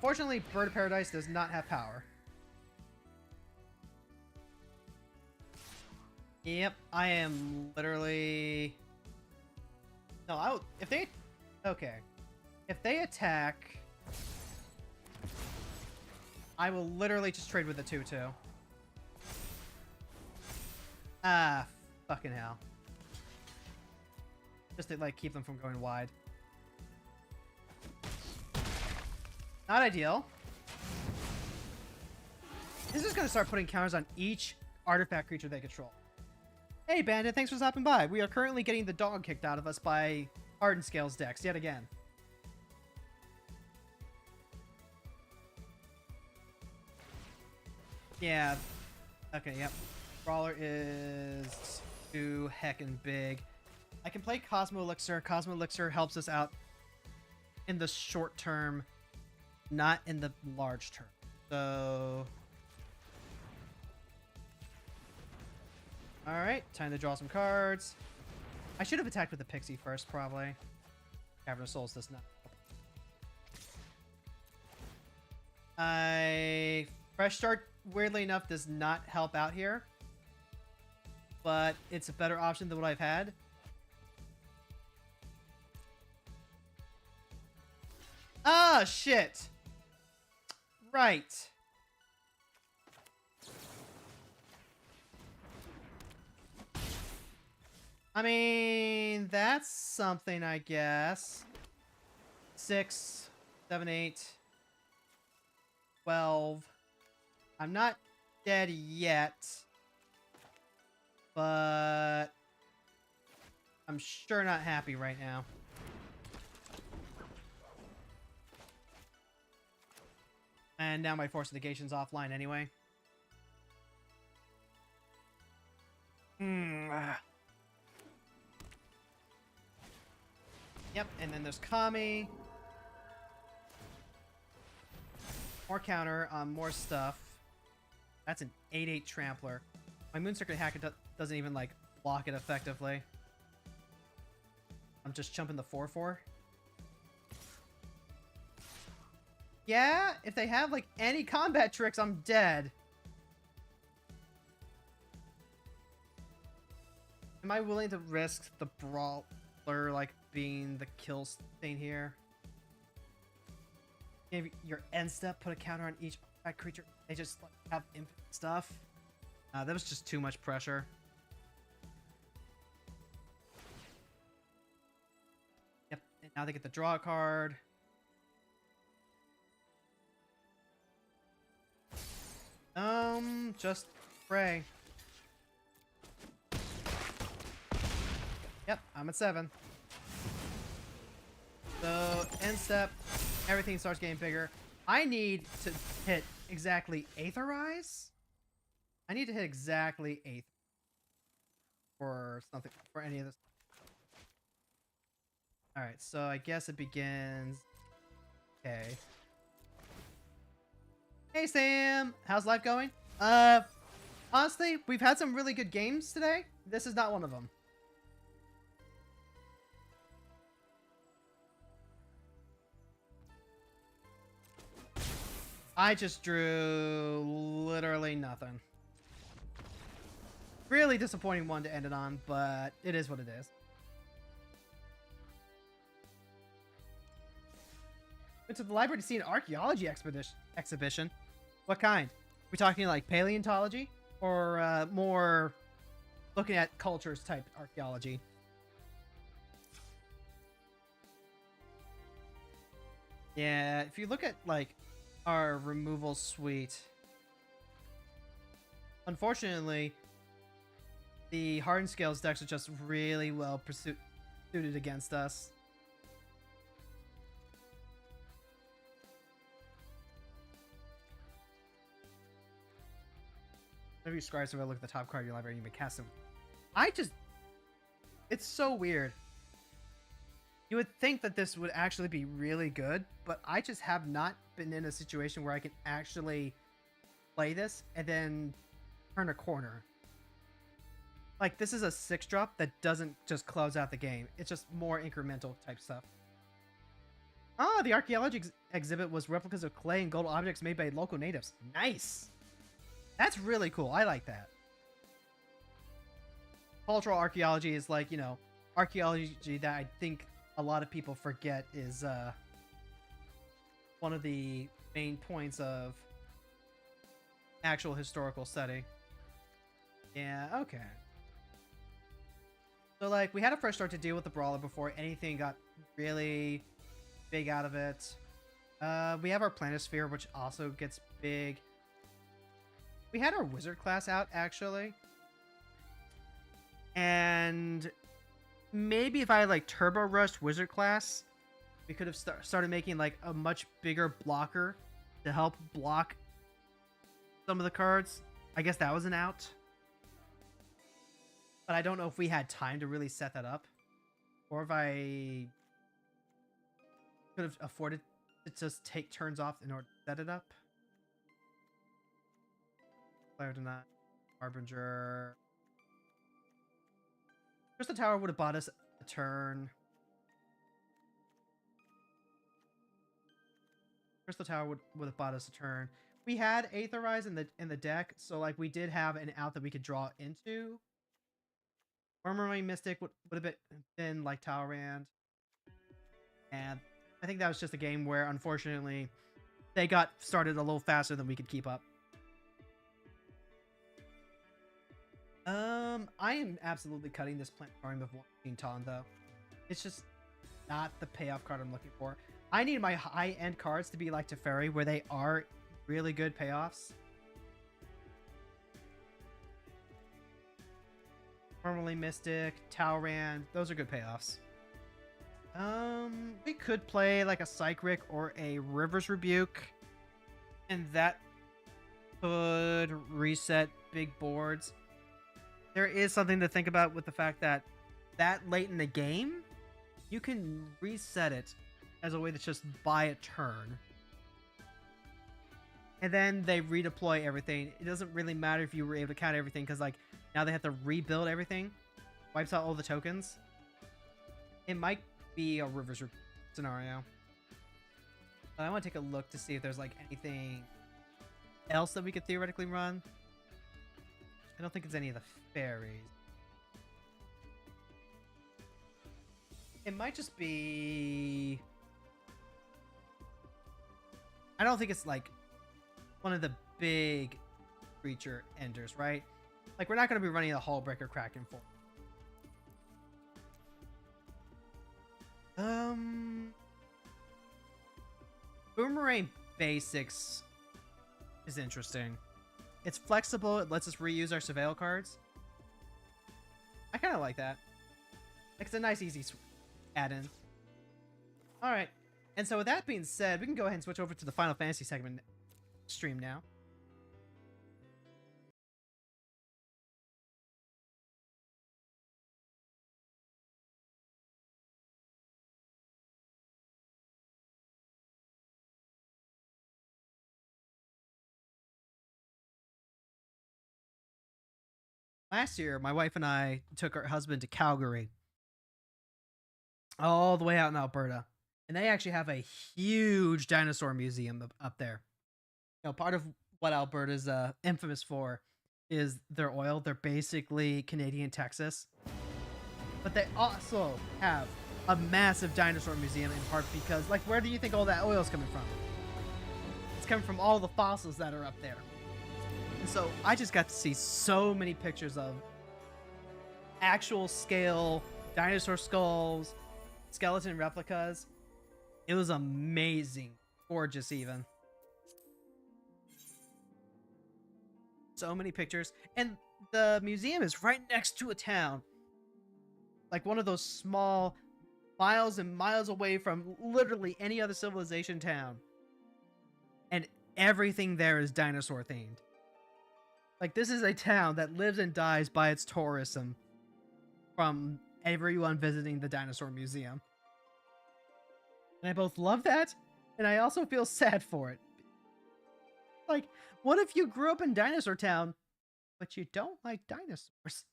Fortunately, Bird of Paradise does not have power. Yep, I am literally... no, if they... okay. If they attack... I will literally just trade with the 2-2. Ah, fucking hell. Just to, like, keep them from going wide. Not ideal. This is going to start putting counters on each artifact creature they control. Hey, Bandit, thanks for stopping by. We are currently getting the dog kicked out of us by Hardened Scales decks yet again. Yeah. Okay, yep. Brawler is too heckin' big. I can play Cosmo Elixir. Cosmo Elixir helps us out in the short term, not in the large term. So... Alright, time to draw some cards. I should have attacked with the Pixie first, probably. Cavern of Souls does not. Fresh Start, weirdly enough, does not help out here. But it's a better option than what I've had. Ah, shit! Right. I mean, that's something, I guess. 6, 7, 8, 12. I'm not dead yet. But I'm sure not happy right now. And now my Force Negation's offline anyway. Yep, and then there's Kami. More counter on more stuff. That's an 8/8 Trampler. My Moon-Circuit Hacker doesn't even, like, block it effectively. I'm just jumping the 4/4. Yeah, if they have, like, any combat tricks, I'm dead. Am I willing to risk the Brawler, like, being the kill thing here? Maybe your end step, put a counter on each creature. They just, like, have infinite stuff. That was just too much pressure. Yep, and now they get to draw a card. Just pray. Yep, I'm at 7. So, end step, everything starts getting bigger. I need to hit exactly Aetherize? I need to hit exactly 8th for something, for any of this. Alright, so I guess it begins. Okay. Hey Sam! How's life going? Honestly, we've had some really good games today. This is not one of them. I just drew literally nothing. Really disappointing one to end it on, but it is what it is. Went to the library to see an archaeology exhibition. What kind? We talking like paleontology or more looking at cultures type archaeology? Yeah, if you look at like our removal suite, unfortunately, the Hardened Scales decks are just really well suited against us. Whenever you scry, so I look at the top card of your library and you may cast them. It's so weird. You would think that this would actually be really good, but I just have not been in a situation where I can actually play this and then turn a corner. Like, this is a 6-drop that doesn't just close out the game. It's just more incremental type stuff. Ah, the archaeology exhibit was replicas of clay and gold objects made by local natives. Nice! That's really cool. I like that. Cultural archaeology is like, you know, archaeology that I think a lot of people forget is one of the main points of actual historical setting. Yeah, okay. So, like, we had a fresh start to deal with the brawler before anything got really big out of it. We have our planisphere, which also gets big. We had our wizard class out, actually. And maybe if I had, like, turbo rushed wizard class, we could have started making, like, a much bigger blocker to help block some of the cards. I guess that was an out. But I don't know if we had time to really set that up. Or if I could have afforded to just take turns off in order to set it up. Player denied. Harbinger. Crystal Tower would have bought us a turn. Crystal Tower would have bought us a turn. We had Aetherize in the deck, so like we did have an out that we could draw into. Armoring Mystic would have been like Talrand. And I think that was just a game where, unfortunately, they got started a little faster than we could keep up. I am absolutely cutting this Planetarium of Washington, though. It's just not the payoff card I'm looking for. I need my high-end cards to be like Teferi, where they are really good payoffs. Formerly Mystic, Talrand, those are good payoffs. We could play like a Psychic or a River's Rebuke, and that could reset big boards. There is something to think about with the fact that late in the game, you can reset it as a way to just buy a turn. And then they redeploy everything. It doesn't really matter if you were able to count everything, because like now they have to rebuild everything. Wipes out all the tokens. It might be a Rivers scenario. But I want to take a look to see if there's like anything else that we could theoretically run. I don't think it's any of the fairies. It might just be... I don't think it's like one of the big creature enders, right? Like, we're not going to be running a Hullbreaker Kraken for. Boomerang Basics is interesting. It's flexible. It lets us reuse our Surveil cards. I kind of like that. It's a nice, easy add-in. All right. And so with that being said, we can go ahead and switch over to the Final Fantasy segment stream now. Last year, my wife and I took our husband to Calgary, all the way out in Alberta. And they actually have a huge dinosaur museum up there. You know, part of what Alberta's infamous for is their oil. They're basically Canadian Texas. But they also have a massive dinosaur museum, in part because, like, where do you think all that oil is coming from? It's coming from all the fossils that are up there. And so I just got to see so many pictures of actual scale dinosaur skulls, skeleton replicas. It was amazing. Gorgeous, even. So many pictures. And the museum is right next to a town. Like one of those small, miles and miles away from literally any other civilization town. And everything there is dinosaur themed. Like, this is a town that lives and dies by its tourism from everyone visiting the dinosaur museum. And I both love that, and I also feel sad for it. Like, what if you grew up in Dinosaur Town, but you don't like dinosaurs?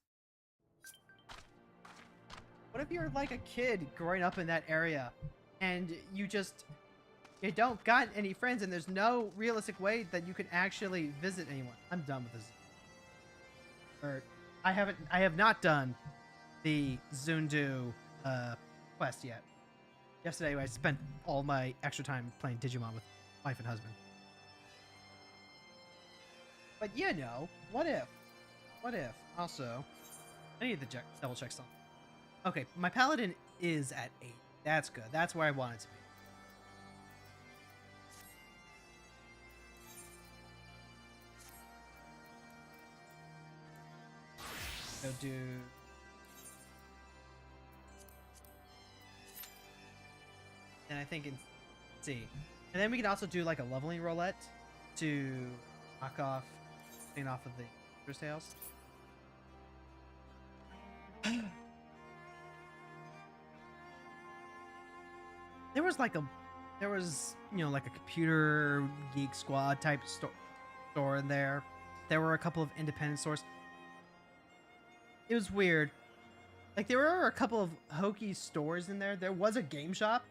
What if you're like a kid growing up in that area, and you don't got any friends, and there's no realistic way that you can actually visit anyone? I'm done with this. Or, I have not done the Zundu quest yet. Yesterday, I spent all my extra time playing Digimon with wife and husband. But you know, what if? What if? Also, I need to double check something. Okay, my paladin is at 8. That's good. That's where I want it to be. Go do. And I think in C. And then we can also do like a leveling roulette to knock off, clean off of the first tails. There was you know, like a computer geek squad type store in there. There were a couple of independent stores. It was weird. Like, there were a couple of hokey stores in there. There was a game shop,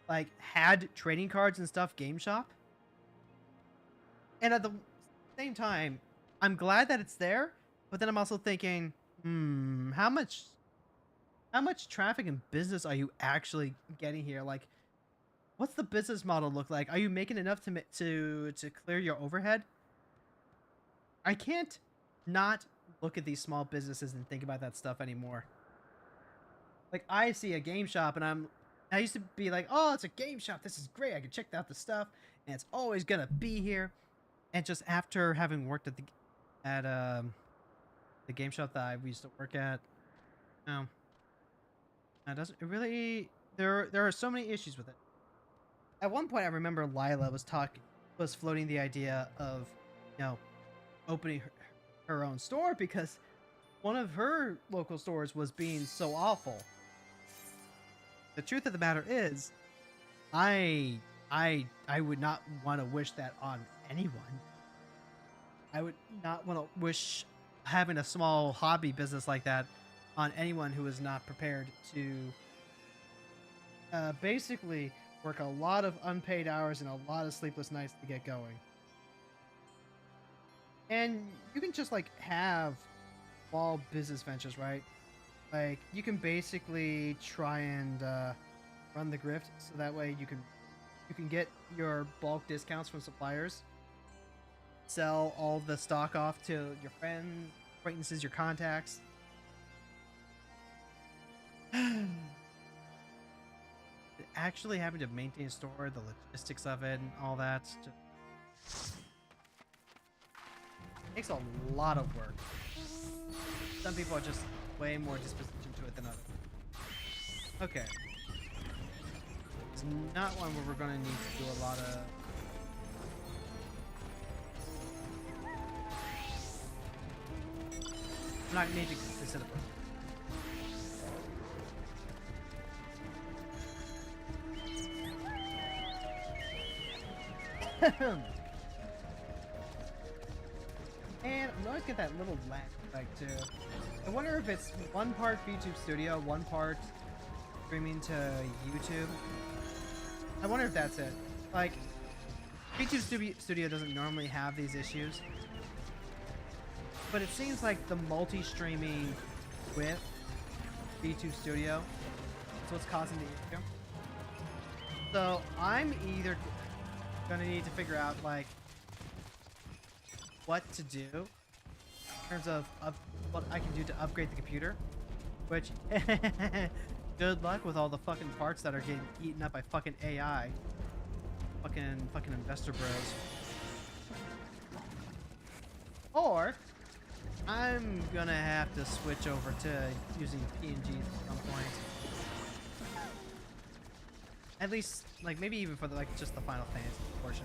like, had trading cards and stuff game shop. And at the same time, I'm glad that it's there, but then I'm also thinking, how much traffic and business are you actually getting here? Like, what's the business model look like? Are you making enough to clear your overhead? I can't not look at these small businesses and think about that stuff anymore. Like, I see a game shop and I used to be like, oh, it's a game shop. This is great. I can check out the stuff and it's always gonna be here. And just after having worked at the game shop that I used to work at, no, it doesn't. It really, there are so many issues with it. At one point, I remember Lila was floating the idea of, you know, opening her own store because one of her local stores was being so awful. The truth of the matter is, I would not want to wish that on anyone. I would not want to wish having a small hobby business like that on anyone who is not prepared to basically work a lot of unpaid hours and a lot of sleepless nights to get going. And you can just like have small business ventures, right? Like, you can basically try and run the grift so that way you can get your bulk discounts from suppliers, sell all the stock off to your friends, acquaintances, your contacts. Actually having to maintain a store, the logistics of it and all that just takes a lot of work. Some people are just way more disposition to it than others. Okay. It's not one where we're gonna need to do a lot of I'm not gonna need to consider it. And I always get that little lag effect too. I wonder if it's one part VTube Studio, one part streaming to YouTube. I wonder if that's it. Like, VTube Studio doesn't normally have these issues, but it seems like the multi-streaming with VTube Studio is what's causing the issue. So I'm either gonna need to figure out like what to do in terms of what I can do to upgrade the computer, which good luck with all the fucking parts that are getting eaten up by fucking AI, fucking investor bros. Or I'm gonna have to switch over to using PNGs at some point. At least, like, maybe even for the, like, just the Final Fantasy portion.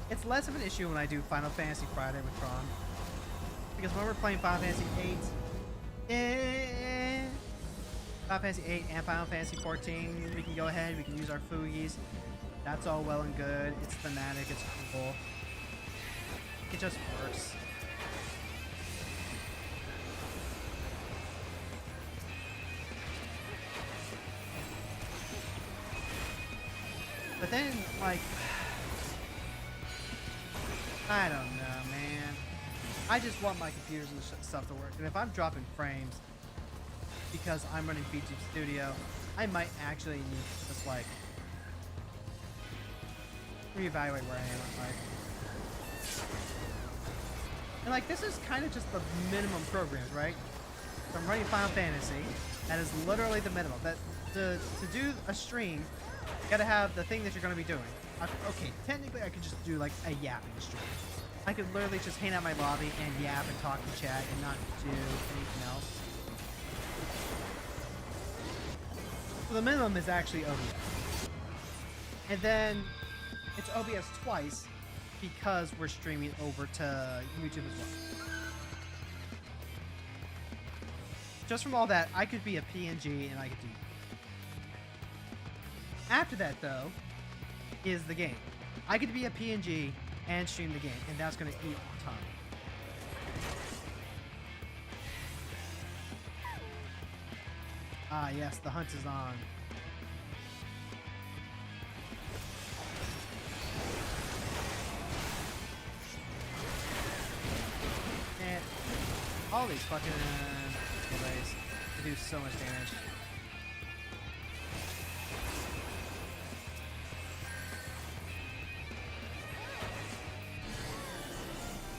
It's less of an issue when I do Final Fantasy Friday with Tron. Because when we're playing Final Fantasy 8, Final Fantasy 8 and Final Fantasy 14, we can go ahead, we can use our Fugis. That's all well and good. It's thematic, it's cool. It just works. But then, like, I don't know, man. I just want my computers and stuff to work. And if I'm dropping frames because I'm running VTube Studio, I might actually need to just, like, reevaluate where I am in life. And like, this is kind of just the minimum programs, right? So I'm running Final Fantasy. That is literally the minimum. That to do a stream, you gotta have the thing that you're gonna be doing. Okay, technically I could just do like a yapping stream. I could literally just hang out my lobby and yap and talk and chat and not do anything else. So the minimum is actually OBS. And then it's OBS twice because we're streaming over to YouTube as well. Just from all that, I could be a PNG and I could do. After that, though, is the game. I could be a PNG and stream the game, and that's going to eat time. Ah, yes, the hunt is on. And all these fucking delays do so much damage.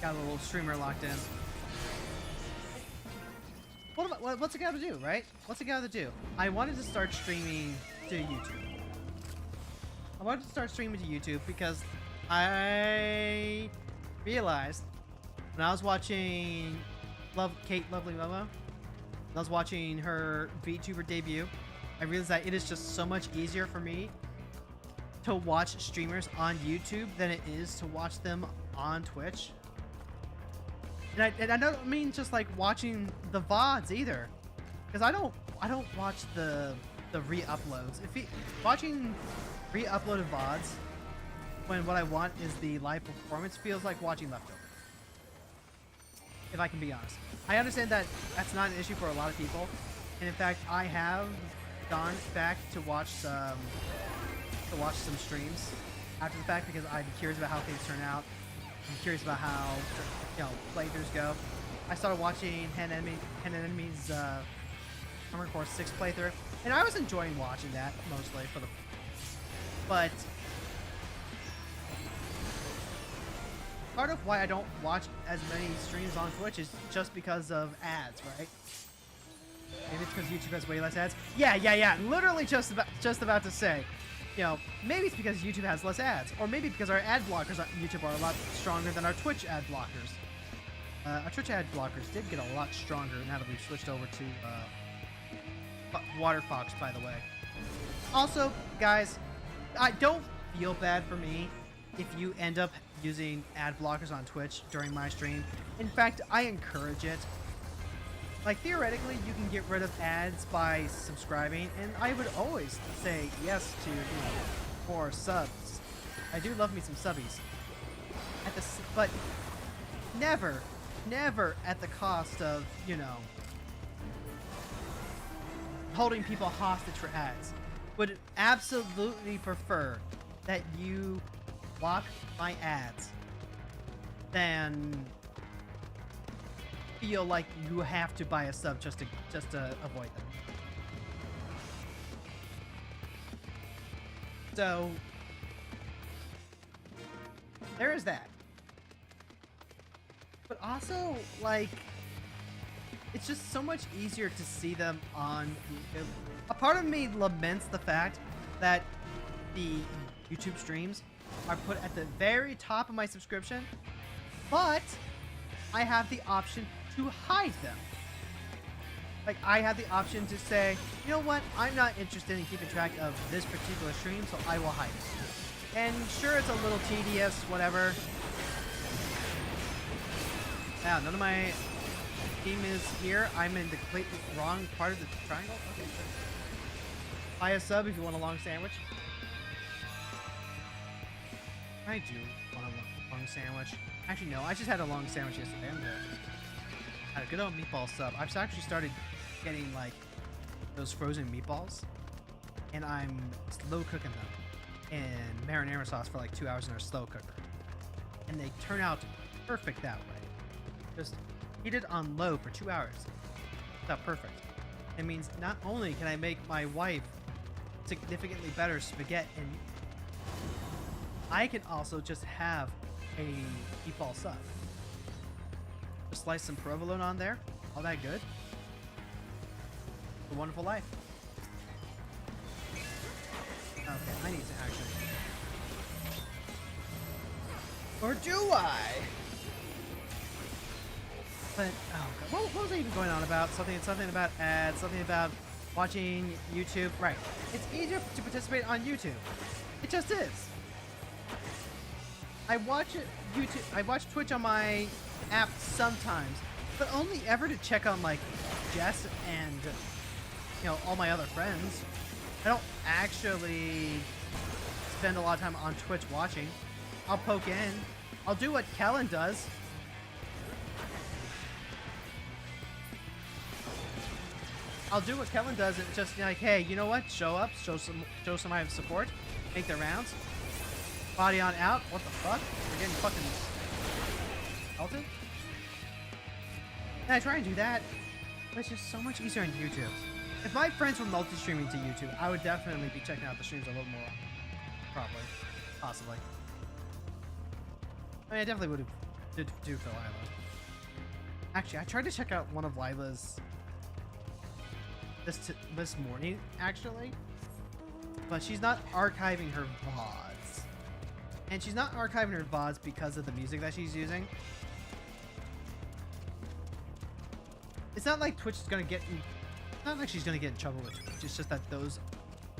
Got a little streamer locked in. What's it got to do, right? What's it got to do? I wanted to start streaming to YouTube. I wanted to start streaming to YouTube because I realized when I was watching Kate Lovely Momo, when I was watching her VTuber debut, I realized that it is just so much easier for me to watch streamers on YouTube than it is to watch them on Twitch. And I don't mean just like watching the VODs either, because I don't watch the re-uploads. Watching re-uploaded VODs when what I want is the live performance feels like watching leftovers. If I can be honest, I understand that that's not an issue for a lot of people, and in fact, I have gone back to watch some streams after the fact because I'm curious about how things turn out. I'm curious about how, playthroughs go. I started watching Hen Enemy's Armored Core 6 playthrough, and I was enjoying watching that mostly but part of why I don't watch as many streams on Twitch is just because of ads, right? Maybe it's because YouTube has way less ads. Yeah. Literally just about to say. Maybe it's because YouTube has less ads, or maybe because our ad blockers on YouTube are a lot stronger than our Twitch ad blockers. Our Twitch ad blockers did get a lot stronger now that we've switched over to Water Fox, by the way. Also, guys, I don't feel bad for me if you end up using ad blockers on Twitch during my stream. In fact, I encourage it. Like, theoretically, you can get rid of ads by subscribing, and I would always say yes to, more subs. I do love me some subbies. But never at the cost of, holding people hostage for ads. Would absolutely prefer that you block my ads than feel like you have to buy a sub just to avoid them. So there is that. But also, like, it's just so much easier to see them on YouTube. A part of me laments the fact that the YouTube streams are put at the very top of my subscription, but I have the option to hide them. Like, I have the option to say, you know what, I'm not interested in keeping track of this particular stream, so I will hide it. And sure, it's a little tedious, whatever. Now, none of my team is here. I'm in the completely wrong part of the triangle. Okay, sure. Buy a sub if you want a long sandwich. I do want a long sandwich. Actually, no, I just had a long sandwich yesterday. I'm good. Had a good old meatball sub. I've actually started getting, like, those frozen meatballs, and I'm slow cooking them in marinara sauce for like 2 hours in our slow cooker. And they turn out perfect that way. Just heat it on low for 2 hours. It's out perfect. It means not only can I make my wife significantly better spaghetti, and I can also just have a meatball sub. Just slice some provolone on there. All that good. A Wonderful Life. Okay, I need to actually... Or do I? But, oh god, what was I even going on about? Something about ads, something about watching YouTube. Right. It's easier to participate on YouTube. It just is. I watch Twitch on my app sometimes, but only ever to check on like Jess and all my other friends. I don't actually spend a lot of time on Twitch watching. I'll poke in. I'll do what Kellen does. I'll do what Kellen does. It's just like, hey, you know what? Show up, show some support, make their rounds. Body on out. What the fuck? We're getting fucking pelted. And I try and do that, but it's just so much easier on YouTube. If my friends were multi-streaming to YouTube, I would definitely be checking out the streams a little more properly, possibly. I mean, I definitely would have do for Lila. Actually, I tried to check out one of Lila's this morning, actually, but she's not archiving her VODs, and she's not archiving her VODs because of the music that she's using. It's not like Twitch is gonna get in, not like she's gonna get in trouble with Twitch. It's just that those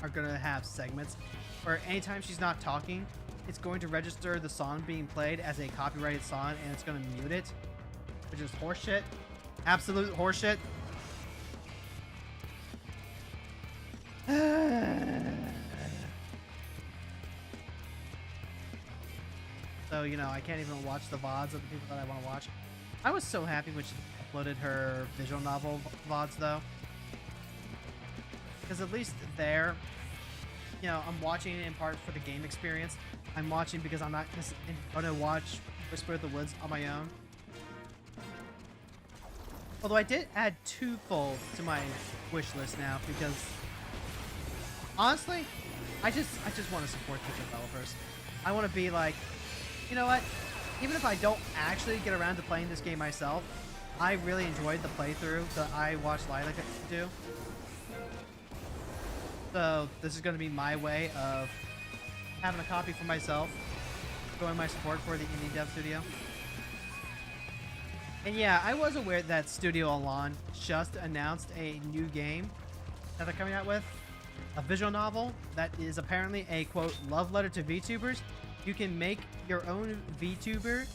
are gonna have segments where anytime she's not talking, it's going to register the song being played as a copyrighted song, and it's gonna mute it, which is horseshit, absolute horseshit. So, I can't even watch the VODs of the people that I want to watch. I was so happy when she uploaded her visual novel VODs, though. Because at least there, I'm watching it in part for the game experience. I'm watching because I'm not going to watch Whisper of the Woods on my own. Although I did add Twofold to my wish list now because... honestly, I just want to support the developers. I want to be like, you know what? Even if I don't actually get around to playing this game myself, I really enjoyed the playthrough that I watched Lila do. So this is going to be my way of having a copy for myself, showing my support for the indie dev studio. And yeah, I was aware that Studio Alon just announced a new game that they're coming out with. A visual novel that is apparently a, quote, love letter to VTubers. You can make your own VTuber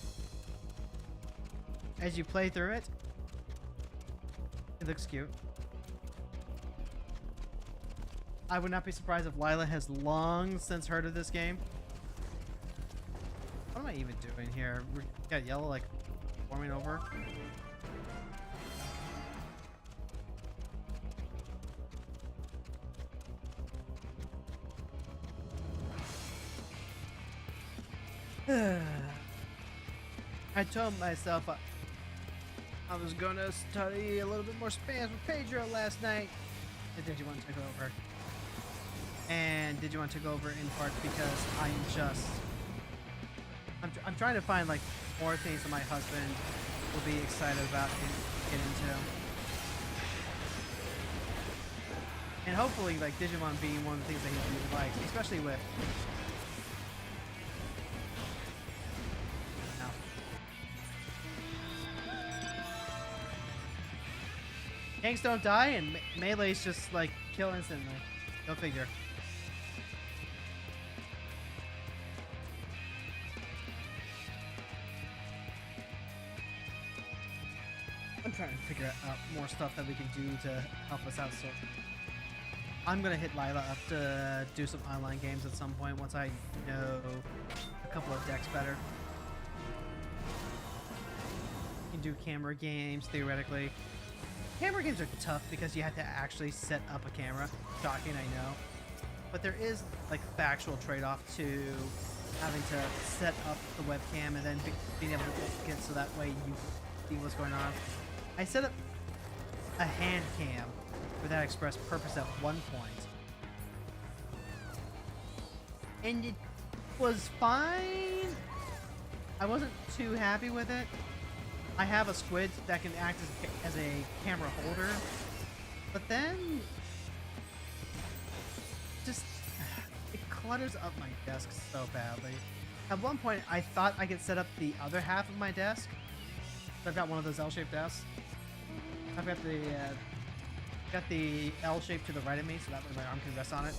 as you play through it. It looks cute. I would not be surprised if Lila has long since heard of this game. What am I even doing here? We got yellow, like, forming over. I told myself I was gonna study a little bit more Spanish with Pedro last night. And did you want to go over? And did you want to go over in part because I'm trying to find like more things that my husband will be excited about and get into. And hopefully like Digimon being one of the things that he really likes, especially with Tanks don't die, and melees just, like, kill instantly. Go figure. I'm trying to figure out more stuff that we can do to help us out, so... I'm gonna hit Lila up to do some online games at some point once I know a couple of decks better. You can do camera games, theoretically. Camera games are tough because you have to actually set up a camera. Shocking, I know. But there is like factual trade-off to having to set up the webcam and then being able to get so that way you see what's going on. I set up a hand cam for that express purpose at one point. And it was fine. I wasn't too happy with it. I have a squid that can act as a camera holder, but then just it clutters up my desk so badly. At one point, I thought I could set up the other half of my desk. So I've got one of those L-shaped desks. I've got the L shape to the right of me, so that way my arm can rest on it.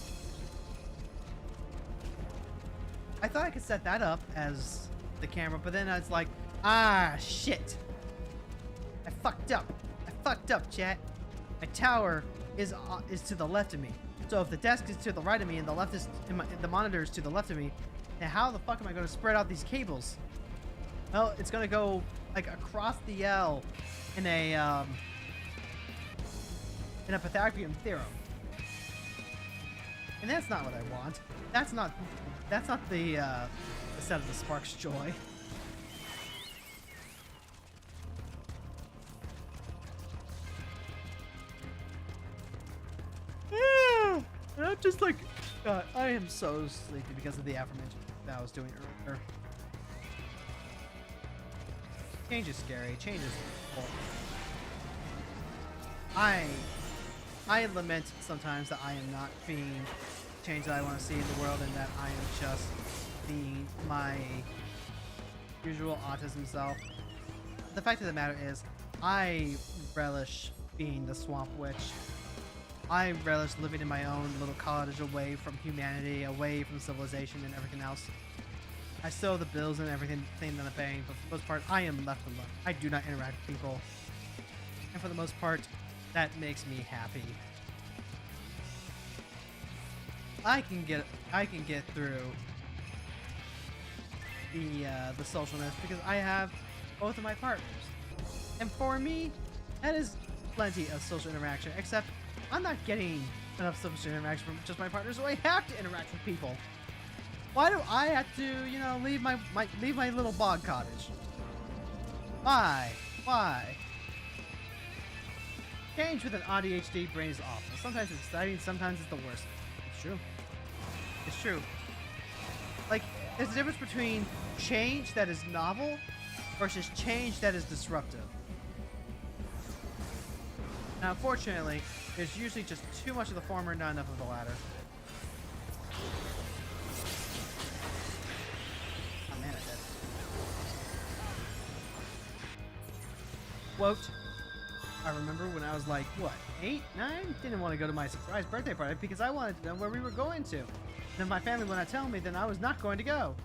I thought I could set that up as the camera, but then I was like, ah, shit. I fucked up, chat. My tower is to the left of me. So if the desk is to the right of me and the monitor is to the left of me, now how the fuck am I going to spread out these cables? Well, it's going to go like across the L in a Pythagorean theorem. And that's not what I want. That's not the set of the Spark's joy. And I'm just like, God, I am so sleepy because of the aforementioned that I was doing earlier. Change is scary. Change is awful. I lament sometimes that I am not being the change that I want to see in the world, and that I am just being my usual autism self. The fact of the matter is, I relish being the Swamp Witch. I relish living in my own little cottage away from humanity, away from civilization and everything else. I still have the bills and everything that I'm paying, but for the most part, I am left alone. I do not interact with people. And for the most part, that makes me happy. I can get through the socialness because I have both of my partners. And for me, that is plenty of social interaction, except I'm not getting enough social interaction from just my partners, so I have to interact with people. Why do I have to, you know, leave my little bog cottage? Why? Change with an ADHD brain is awful. Sometimes it's exciting, sometimes it's the worst. It's true. It's true. Like, there's a difference between change that is novel versus change that is disruptive. Now, unfortunately, there's usually just too much of the former and not enough of the latter. Oh man, I did. Quote, I remember when I was like, what, 8, 9? Didn't want to go to my surprise birthday party because I wanted to know where we were going to. And if my family would not tell me, then I was not going to go.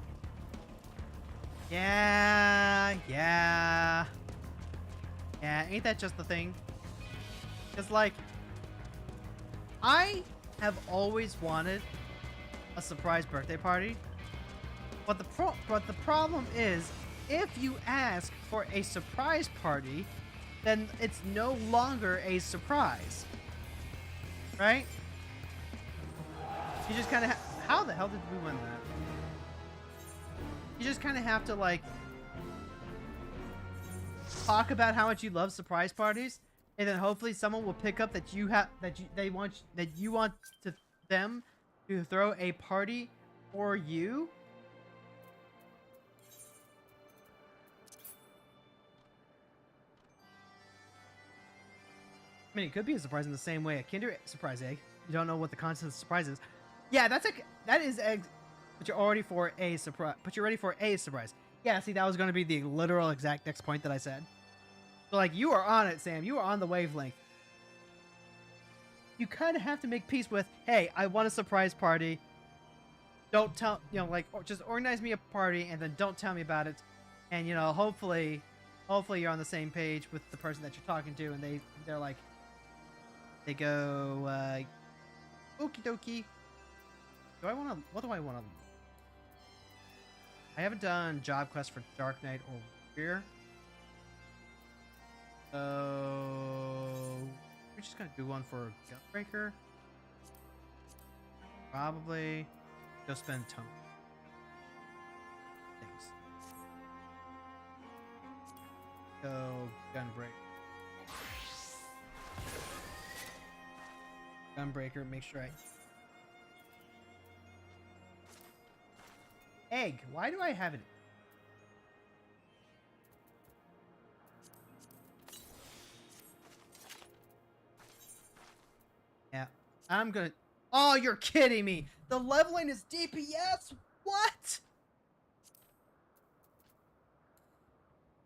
Yeah, ain't that just the thing? Because, like, I have always wanted a surprise birthday party, but the problem is, if you ask for a surprise party, then it's no longer a surprise, right? You just kind of how the hell did we win that? You just kind of have to, like, talk about how much you love surprise parties, and then hopefully someone will pick up that you want them to throw a party for you. I mean, it could be a surprise in the same way a Kinder Surprise egg. You don't know what the content of the surprise is. Yeah, that is eggs, but you're already for a surprise. But you're ready for a surprise. Yeah, see, that was going to be the literal exact next point that I said. So, like, you are on it, Sam. You are on the wavelength. You kind of have to make peace with, hey, I want a surprise party. Don't tell, you know, like, or just organize me a party and then don't tell me about it. And, you know, hopefully you're on the same page with the person that you're talking to, and they're like, they go, okie dokie. What do I want to? I haven't done job quests for Dark Knight or Fear. So we're just gonna do one for Gunbreaker. Probably go spend time. Thanks. Go Gunbreaker. Gunbreaker. Make sure I. Egg. Why do I have it? Yeah. I'm gonna... Oh, you're kidding me! The leveling is DPS? What?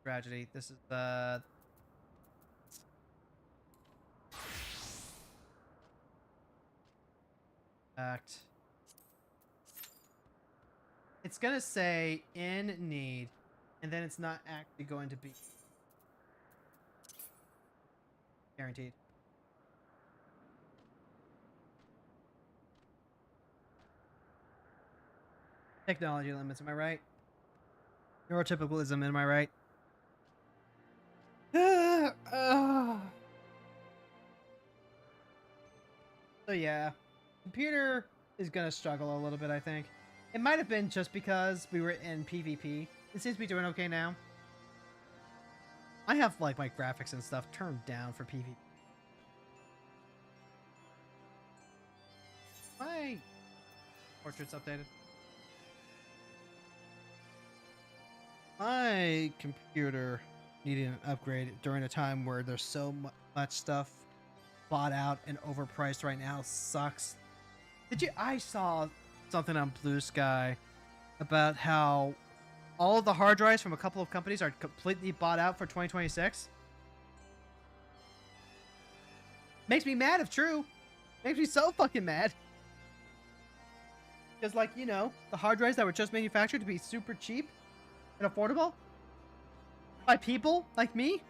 Tragedy. This is the... Act. It's gonna say in need, and then it's not actually going to be guaranteed. Technology limits, am I right? Neurotypicalism, am I right? So yeah, computer is gonna struggle a little bit, I think. It might have been just because we were in PvP. It seems to be doing okay now. I have like my graphics and stuff turned down for PvP. My portrait's updated. My computer needed an upgrade during a time where there's so much stuff bought out and overpriced right now. Sucks. I saw something on Blue Sky about how all of the hard drives from a couple of companies are completely bought out for 2026. Makes me mad if true. Makes me so fucking mad. Because, like, you know, the hard drives that were just manufactured to be super cheap and affordable by people like me.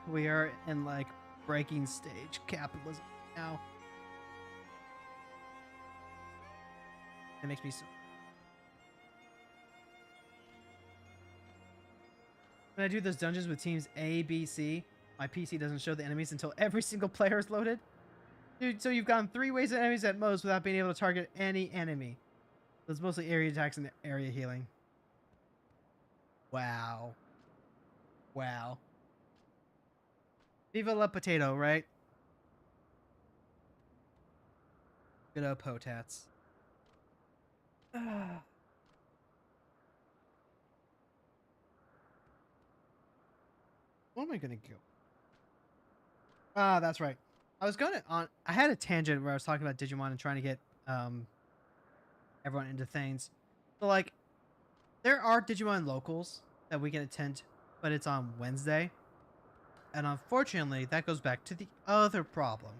We are in, like, breaking stage capitalism now. It makes me so... When I do those dungeons with teams A, B, C, my PC doesn't show the enemies until every single player is loaded. Dude, so you've gotten 3 waves of enemies at most without being able to target any enemy. So it's mostly area attacks and area healing. Wow. Wow. Viva la potato, right? Good old potats. What am I gonna go? Ah, that's right. I had a tangent where I was talking about Digimon and trying to get everyone into things. So, like, there are Digimon locals that we can attend, but it's on Wednesday. And unfortunately, that goes back to the other problem,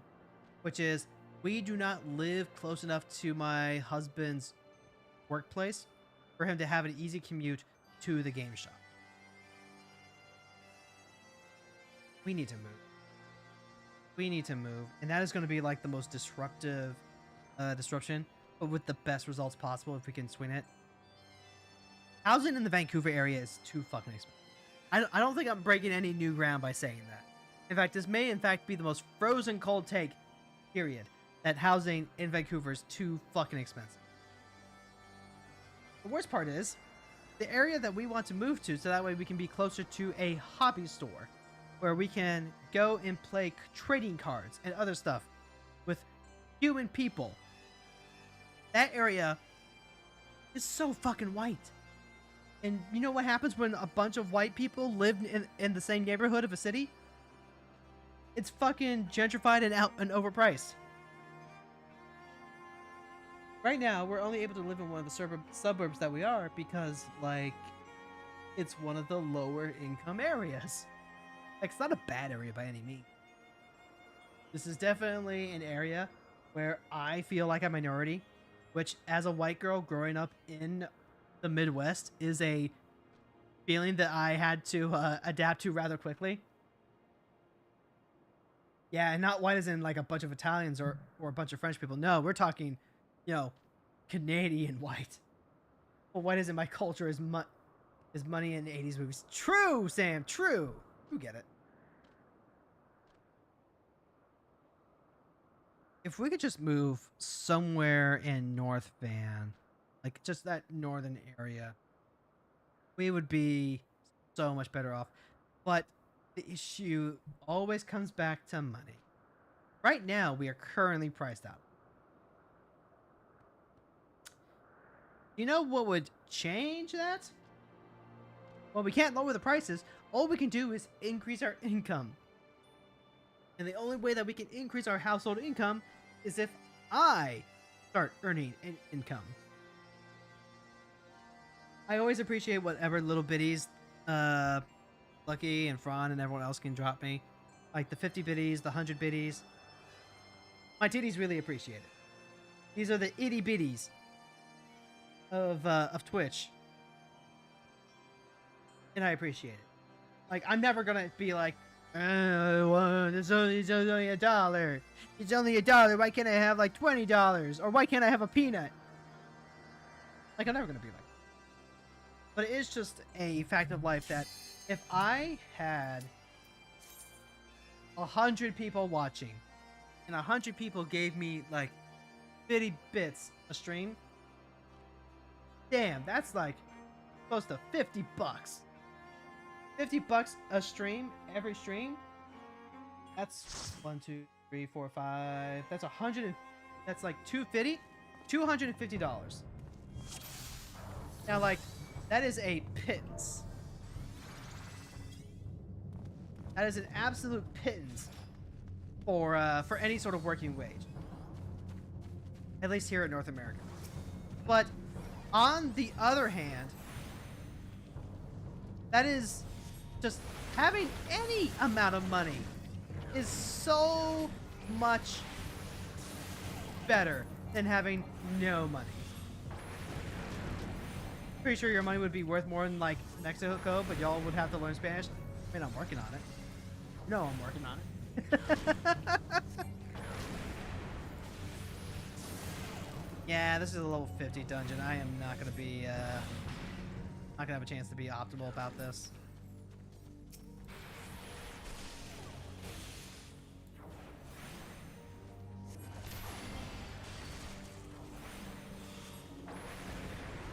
which is we do not live close enough to my husband's workplace for him to have an easy commute to the game shop. We need to move. We need to move. And that is going to be like the most disruption, but with the best results possible if we can swing it. Housing in the Vancouver area is too fucking expensive. I don't think I'm breaking any new ground by saying that. In fact, this may in fact be the most frozen cold take, period, that housing in Vancouver is too fucking expensive. The worst part is, the area that we want to move to so that way we can be closer to a hobby store where we can go and play trading cards and other stuff with human people. That area is so fucking white. And you know what happens when a bunch of white people live in the same neighborhood of a city? It's fucking gentrified and overpriced. Right now, we're only able to live in one of the suburbs that we are because, like, it's one of the lower income areas. Like, it's not a bad area by any means. This is definitely an area where I feel like a minority, which, as a white girl growing up in the Midwest, is a feeling that I had to adapt to rather quickly. Yeah, and not white as in like a bunch of Italians or a bunch of French people. No, we're talking, you know, Canadian white. Well, white as in my culture is money in 80s movies. True, Sam, true. You get it. If we could just move somewhere in North Van, like just that northern area, we would be so much better off. But the issue always comes back to money. Right now, we are currently priced out. You know what would change that? Well, we can't lower the prices. All we can do is increase our income. And the only way that we can increase our household income is if I start earning an income. I always appreciate whatever little bitties Lucky and Fran and everyone else can drop me. Like the 50 biddies, the 100 biddies. My titties really appreciate it. These are the itty bitties of Twitch. And I appreciate it. Like, I'm never gonna be like, it's only $1. It's only $1. Why can't I have like $20? Or why can't I have a peanut? Like, I'm never gonna be like that. But it is just a fact of life that if I had 100 people watching and 100 people gave me like 50 bits a stream, damn, that's like close to $50. $50 a stream, every stream. That's 1, 2, 3, 4, 5. That's 100. That's like $250. Now, like, that is a pittance. That is an absolute pittance for any sort of working wage. At least here in North America. But on the other hand, that is just having any amount of money is so much better than having no money. Pretty sure your money would be worth more than like Mexico, but y'all would have to learn Spanish. I mean, I'm working on it. No, I'm working on it. Yeah, this is a level 50 dungeon. I am not gonna be not gonna have a chance to be optimal about this.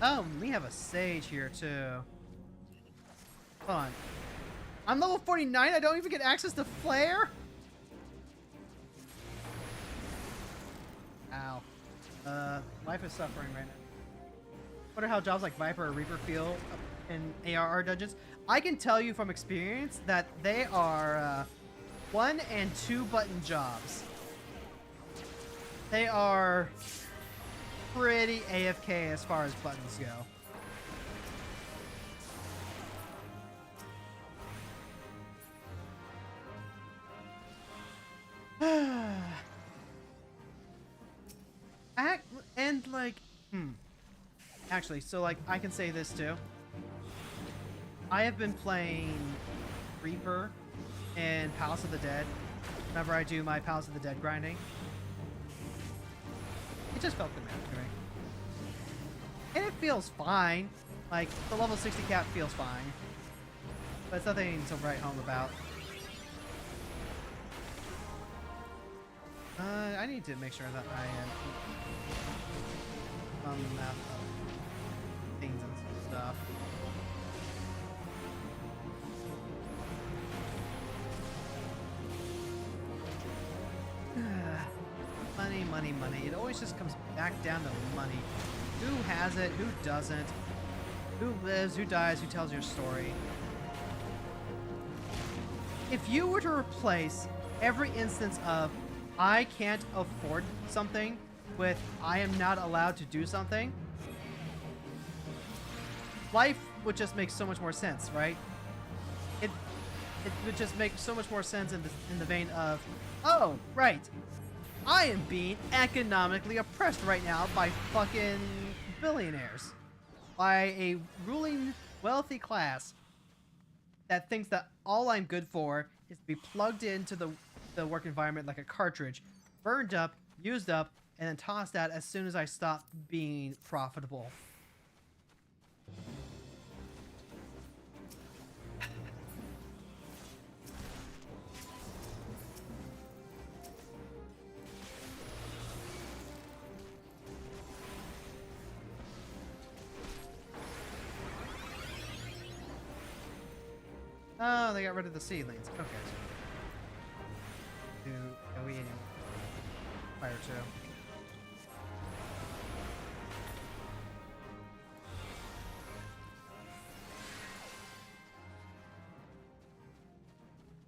Oh, we have a sage here too. Hold on. I'm level 49. I don't even get access to flare. Ow. Life is suffering right now. Wonder how jobs like Viper or Reaper feel in ARR dungeons. I can tell you from experience that they are 1 and 2 button jobs. They are pretty AFK as far as buttons go. And like, actually, so like, I can say this too. I have been playing Reaper and Palace of the Dead whenever I do my Palace of the Dead grinding. It just felt good to me. And it feels fine. Like, the level 60 cap feels fine. But it's nothing to write home about. I need to make sure that I am on the map of things and stuff. Money, money, money. It always just comes back down to money. Who has it? Who doesn't? Who lives? Who dies? Who tells your story? If you were to replace every instance of I can't afford something with I am not allowed to do something, life would just make so much more sense, right? It would just make so much more sense in the vein of, oh, right, I am being economically oppressed right now by fucking billionaires, by a ruling wealthy class that thinks that all I'm good for is to be plugged into the work environment like a cartridge, burned up, used up, and then tossed out as soon as I stop being profitable. Oh, they got rid of the seedlings. Okay. Do we any fire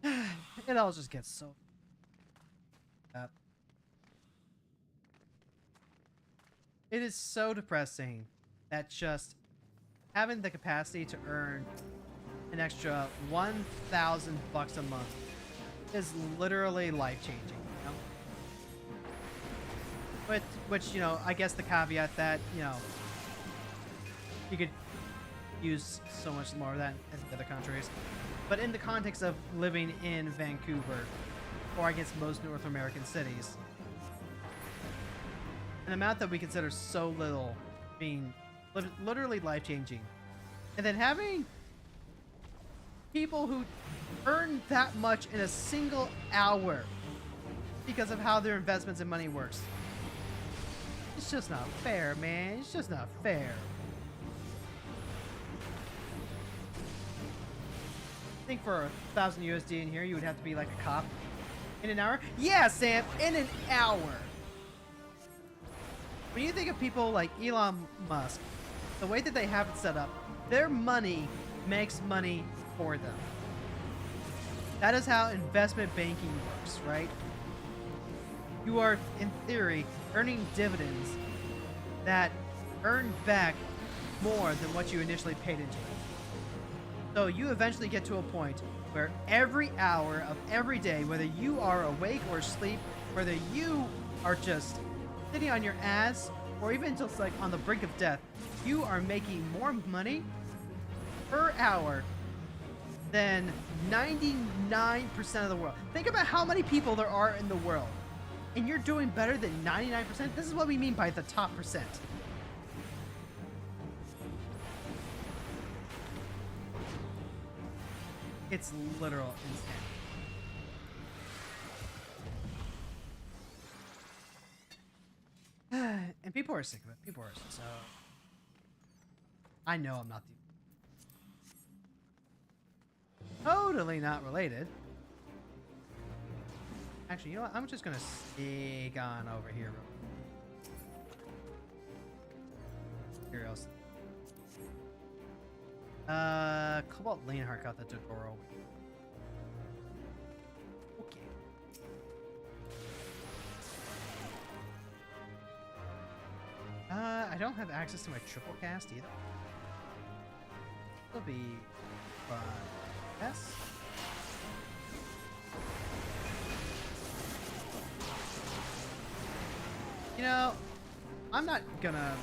too? It all just gets so It is so depressing that just having the capacity to earn an extra 1,000 bucks a month is literally life-changing, you know? Which, you know, I guess the caveat that, you know, you could use so much more of that in other countries. But in the context of living in Vancouver, or I guess most North American cities, an amount that we consider so little being literally life-changing. And then having people who earn that much in a single hour because of how their investments and money works. It's just not fair, man. It's just not fair. I think for 1,000 USD in here, you would have to be like a cop in an hour. Yeah, Sam, in an hour. When you think of people like Elon Musk, the way that they have it set up, their money makes money for them. That is how investment banking works, right? You are, in theory, earning dividends that earn back more than what you initially paid into it. So you eventually get to a point where every hour of every day, whether you are awake or asleep, whether you are just sitting on your ass or even just like on the brink of death, you are making more money per hour than 99% of the world. Think about how many people there are in the world, and you're doing better than 99%. This is what we mean by the top percent. It's literal insanity. And people are sick of it. People are so. I know I'm not the. Totally not related. Actually, you know what? I'm just gonna sneak on over here. Here else. Cobalt Lanehart got the door open. Okay. I don't have access to my triple cast either. It'll be fun. Yes. You know, I'm not gonna.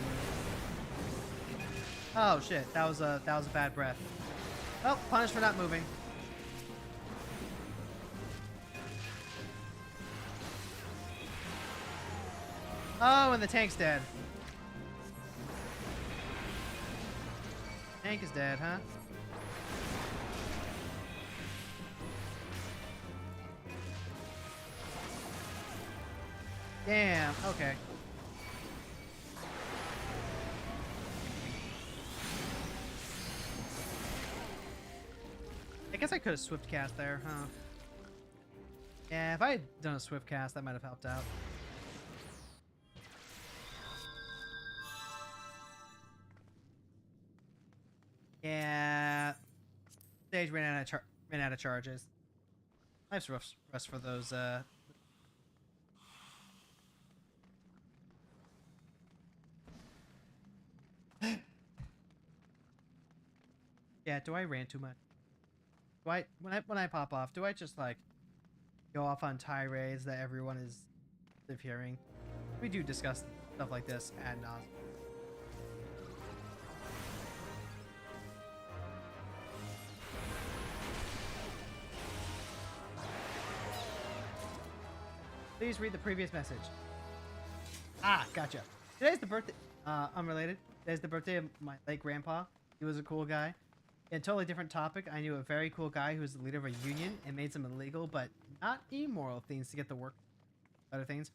Oh shit! That was a bad breath. Oh, punished for not moving. Oh, and the tank's dead. Tank is dead, huh? Damn, okay. I guess I could have swift cast there, huh? Yeah, if I had done a swift cast, that might have helped out. Yeah. Stage ran out of charges. Life's rough for those Yeah, do I rant too much? Do I when I pop off, do I just like go off on tirades that everyone is hearing? We do discuss stuff like this ad nauseam. Please read the previous message. Ah, gotcha. Today's the birthday. Unrelated. Today's the birthday of my late grandpa. He was a cool guy. In a totally different topic, I knew a very cool guy who was the leader of a union and made some illegal but not immoral things to get the work. Other things.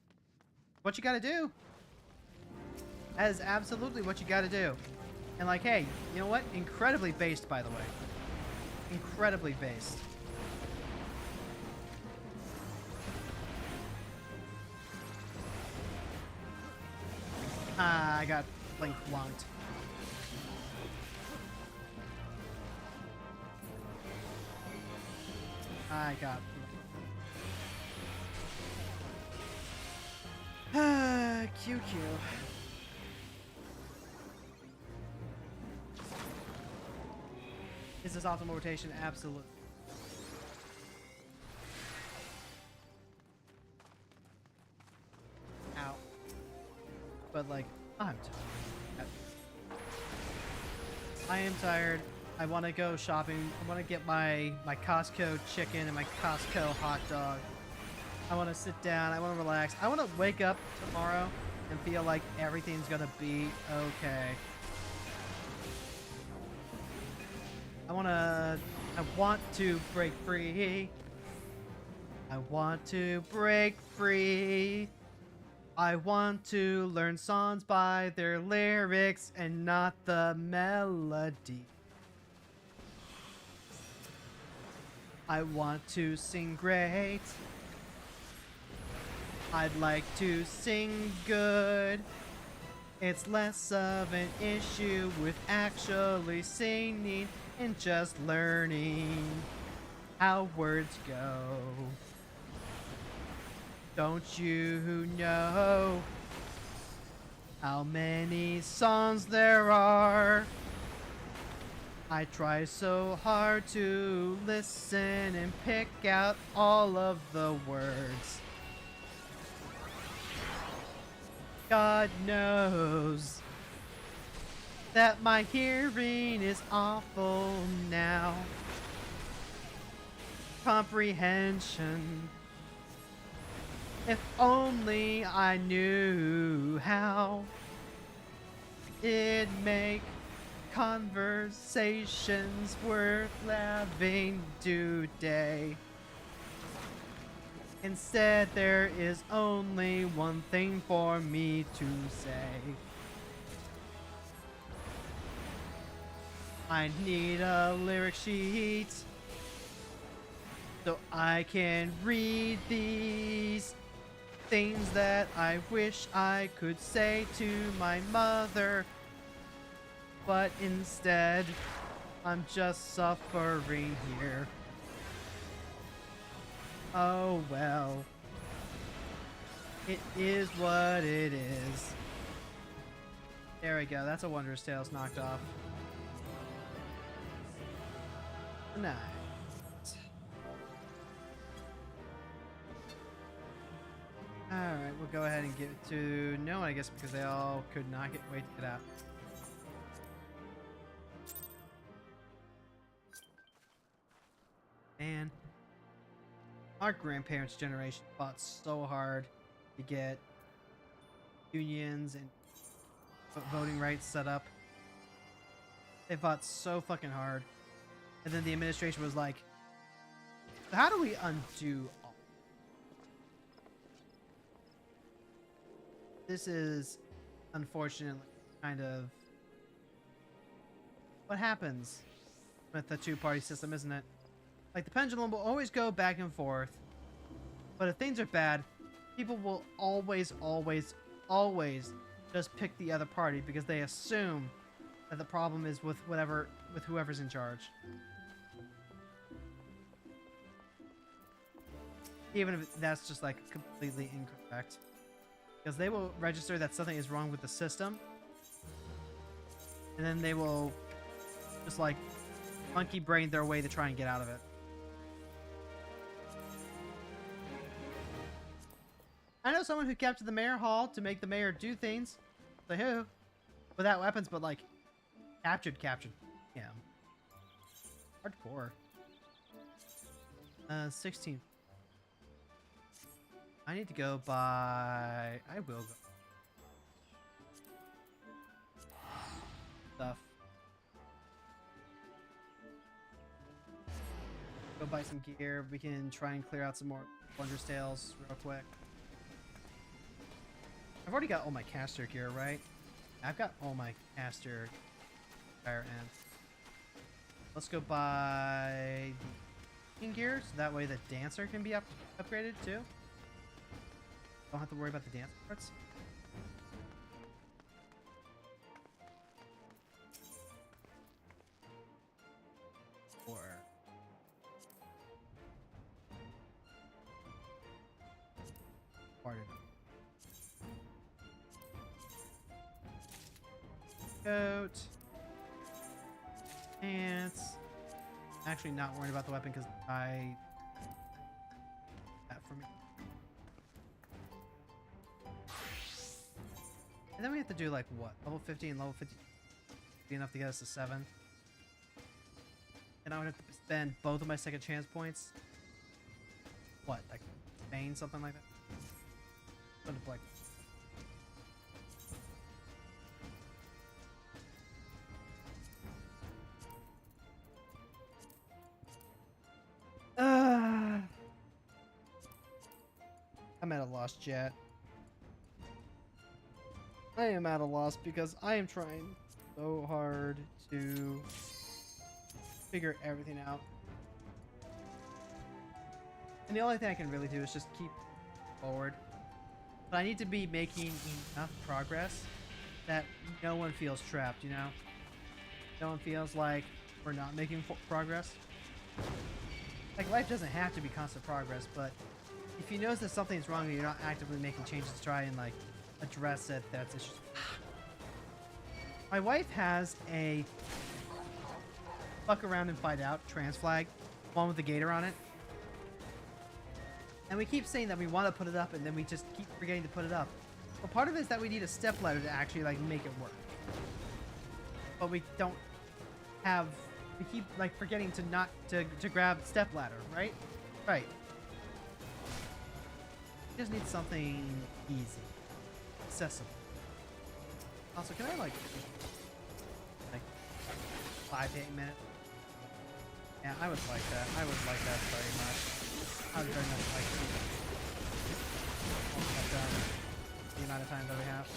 What you gotta do. That is absolutely what you gotta do. And like, hey, you know what? Incredibly based, by the way. Incredibly based. I got blink blonked. I got. QQ. Is this optimal rotation? Absolutely. Ow. But like, I'm tired. I am tired. I want to go shopping. I want to get my Costco chicken and my Costco hot dog. I want to sit down. I want to relax. I want to wake up tomorrow and feel like everything's going to be okay. I want to break free. I want to break free. I want to learn songs by their lyrics and not the melody. I want to sing great. I'd like to sing good. It's less of an issue with actually singing and just learning how words go. Don't you know how many songs there are? I try so hard to listen and pick out all of the words. God knows that my hearing is awful now. Comprehension. If only I knew how, it'd make conversations worth having today. Instead, there is only one thing for me to say. I need a lyric sheet so I can read these things that I wish I could say to my mother, but instead I'm just suffering here. Oh well, it is what it is. There we go, that's a Wondrous Tales knocked off. Nice. Alright, we'll go ahead and give it to no one, I guess, because they all could not wait to get out. Man, our grandparents' generation fought so hard to get unions and voting rights set up. They fought so fucking hard. And then the administration was like, how do we undo all? This is, unfortunately, kind of what happens with the two-party system, isn't it? Like, the pendulum will always go back and forth, but if things are bad, people will always, always, always just pick the other party because they assume that the problem is with whoever's in charge. Even if that's just like completely incorrect. Because they will register that something is wrong with the system, and then they will just like monkey brain their way to try and get out of it. I know someone who captured the mayor hall to make the mayor do things. Say who? Without weapons, but like captured. Yeah. Hardcore. 16. I need to go by... I will go. Stuff. Go buy some gear. We can try and clear out some more Wondrous Tales real quick. I've already got all my caster gear, right? I've got all my caster fire ends. Let's go buy the gear so that way the dancer can be upgraded too. Don't have to worry about the dance parts. Pardon. coat. Pants. Actually not worried about the weapon because that for me. And then we have to do like what? Level 50 and level 50 be enough to get us to 7. And I would have to spend both of my second chance points. What? Like Bane, something like that? Something like I'm at a loss, chat. I am at a loss because I am trying so hard to figure everything out. And the only thing I can really do is just keep forward. But I need to be making enough progress that no one feels trapped, you know? No one feels like we're not making progress. Like, life doesn't have to be constant progress, but if you notice that something's wrong and you're not actively making changes to try and, like, address it, that's issues. My wife has a fuck around and find out trans flag, one with the gator on it. And we keep saying that we want to put it up, and then we just keep forgetting to put it up. But part of it is that we need a step ladder to actually, like, make it work. But we don't have... We keep, like, forgetting to not... to grab step ladder, right? Right. We just need something easy. Accessible. Also, can I, like 5 to 8 minutes? Yeah, I would like that. I would like that very much. I would very much like to cut down the amount of time that we have.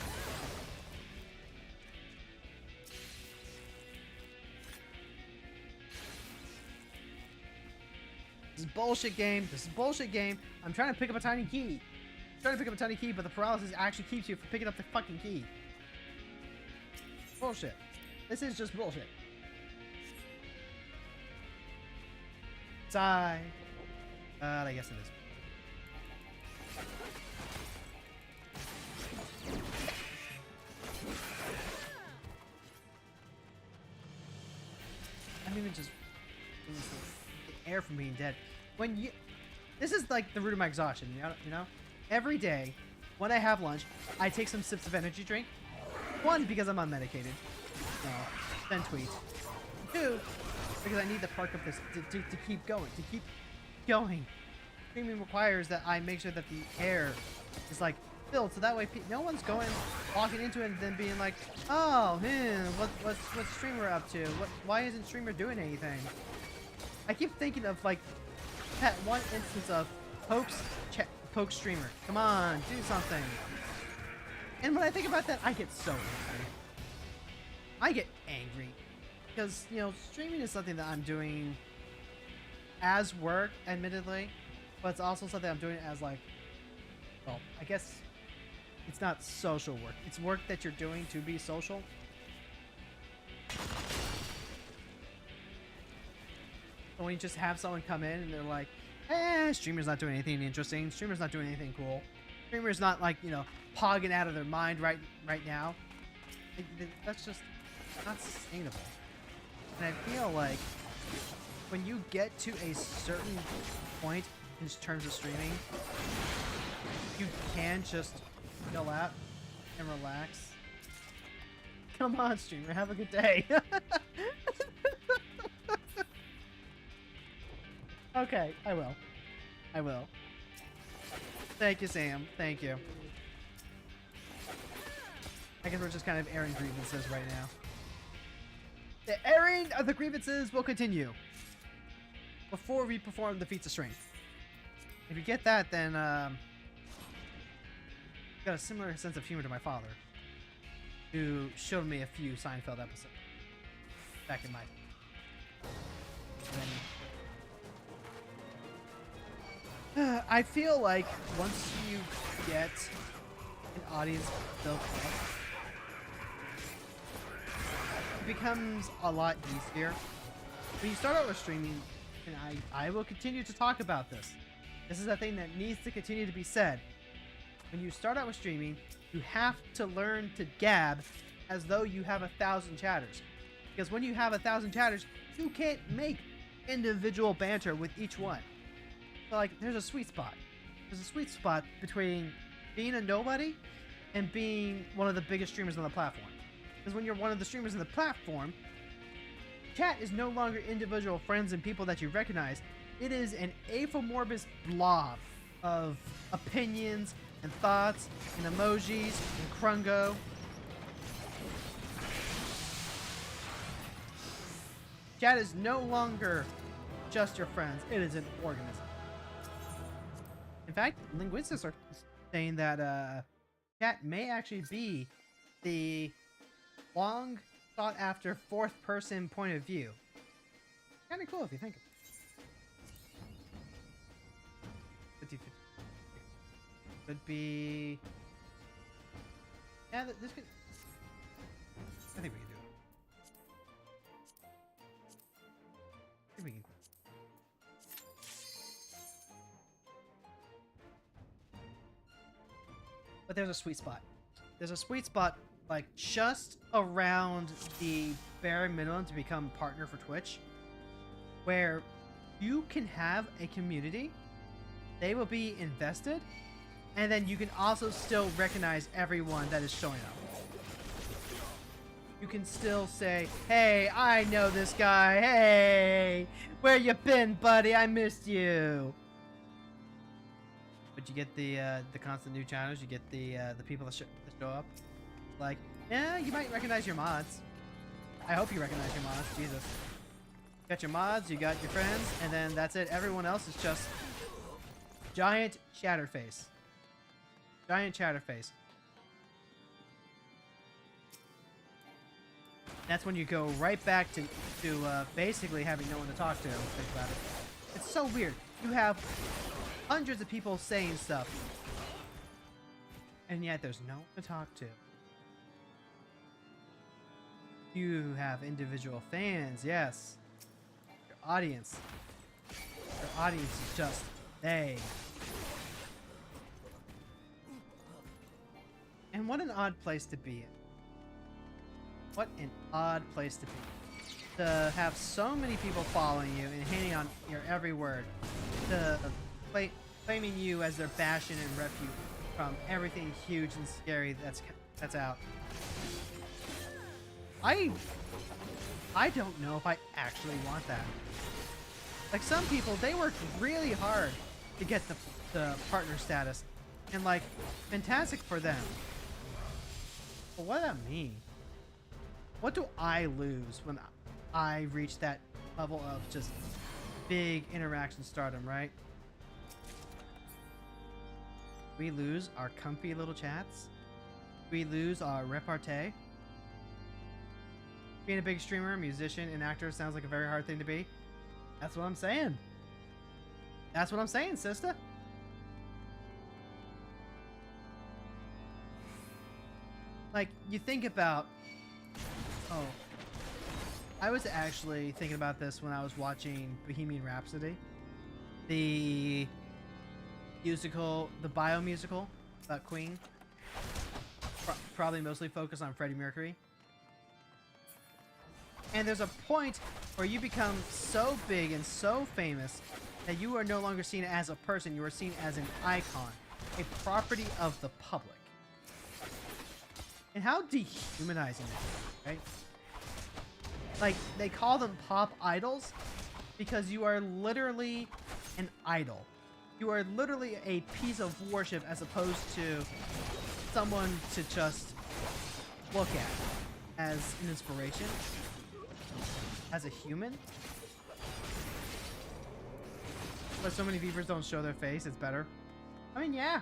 This is bullshit game. This is bullshit game. I'm trying to pick up a tiny key. I'm trying to pick up a tiny key, but the paralysis actually keeps you from picking up the fucking key. Bullshit. This is just bullshit. Die. I guess it is. I'm even just the air from being dead. When you, this is like the root of my exhaustion. You know, every day when I have lunch, I take some sips of energy drink. 1, because I'm unmedicated. No, then tweet. 2, because I need to park up this to keep going. To keep going. Streaming requires that I make sure that the air is like filled, so that way no one's walking into it and then being like, oh man, what's streamer up to? Why isn't streamer doing anything? I keep thinking of like that one instance of poke streamer. Come on, do something. And when I think about that, I get so angry. I get angry because, you know, streaming is something that I'm doing as work, admittedly, but it's also something I'm doing as, like, well, I guess it's not social work. It's work that you're doing to be social. So when you just have someone come in and they're like, streamer's not doing anything interesting. Streamer's not doing anything cool. Streamer's not, like, you know, pogging out of their mind right now. That's just not sustainable. And I feel like when you get to a certain point in terms of streaming, you can just chill out and relax. Come on, streamer, have a good day. Okay, I will. I will. Thank you, Sam. Thank you. I guess we're just kind of airing grievances right now. The airing of the grievances will continue before we perform the feats of strength. If you get that, then got a similar sense of humor to my father, who showed me a few Seinfeld episodes back in my. I feel like once you get an audience built up, it becomes a lot easier. When you start out with streaming, and I will continue to talk about this. This is a thing that needs to continue to be said. When you start out with streaming, you have to learn to gab as though you have 1,000 chatters. Because when you have 1,000 chatters, you can't make individual banter with each one. So like, there's a sweet spot. There's a sweet spot between being a nobody and being one of the biggest streamers on the platform. Because when you're one of the streamers on the platform, chat is no longer individual friends and people that you recognize. It is an amorphous blob of opinions and thoughts and emojis and crungo. Chat is no longer just your friends. It is an organism. In fact, linguists are saying that chat may actually be the long sought after fourth person point of view. Kind of cool if you think of it. 50-50. Could be. Yeah, this could. I think we can do it. I think we can. But there's a sweet spot. There's a sweet spot, like, just around the bare minimum to become partner for Twitch, where you can have a community, they will be invested, and then you can also still recognize everyone that is showing up. You can still say, hey, I know this guy, hey, where you been, buddy? I missed you. But you get the constant new channels, you get the people that show up. Like, yeah, you might recognize your mods. I hope you recognize your mods, Jesus. You got your mods, you got your friends, and then that's it. Everyone else is just giant chatterface. Giant chatterface. That's when you go right back to basically having no one to talk to. Think about it. It's so weird. You have hundreds of people saying stuff, and yet there's no one to talk to. You have individual fans, yes. Your audience. Your audience is just they. And what an odd place to be in. What an odd place to be. To have so many people following you and hating on your every word. To claiming you as their bastion and refuge from everything huge and scary that's out. I don't know if I actually want that. Like, some people, they work really hard to get the partner status, and like, fantastic for them. But what does that mean? What do I lose when I reach that level of just big interaction stardom, right? We lose our comfy little chats. We lose our repartee. Being a big streamer, musician, and actor sounds like a very hard thing to be. That's what I'm saying. That's what I'm saying, sister. Like, you think about... Oh. I was actually thinking about this when I was watching Bohemian Rhapsody. The musical, the bio-musical about Queen. Probably mostly focused on Freddie Mercury. And there's a point where you become so big and so famous that you are no longer seen as a person, you are seen as an icon, a property of the public. And how dehumanizing it is, right? Like, they call them pop idols because you are literally an idol. You are literally a piece of worship as opposed to someone to just look at as an inspiration. As a human? But so many viewers don't show their face, it's better. I mean, yeah.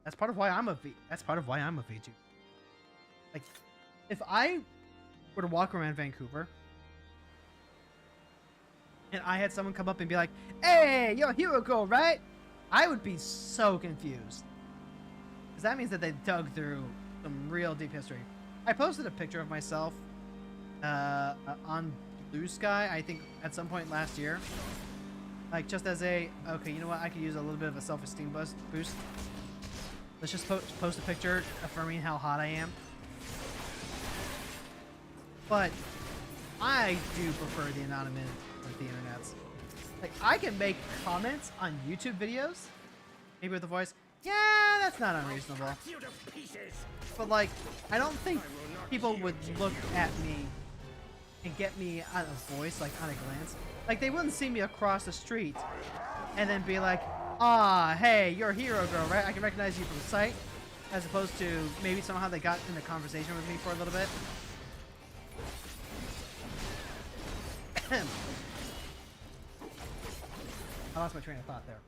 That's part of why I'm a VTuber. Like, if I were to walk around Vancouver and I had someone come up and be like, hey, you're Hugo, right? I would be so confused. Because that means that they dug through some real deep history. I posted a picture of myself on Blue Sky, I think at some point last year. Like, just as a, okay, you know what, I could use a little bit of a self-esteem boost. Let's just post a picture affirming how hot I am. but I do prefer the anonymity of the internets. Like, I can make comments on YouTube videos, maybe with a voice. Yeah, that's not unreasonable. But like, I don't think people would look at me and get me on a voice, like on a glance. Like, they wouldn't see me across the street and then be like, ah, hey, you're a hero girl, right? I can recognize you from sight. As opposed to maybe somehow they got in a conversation with me for a little bit. I lost my train of thought there.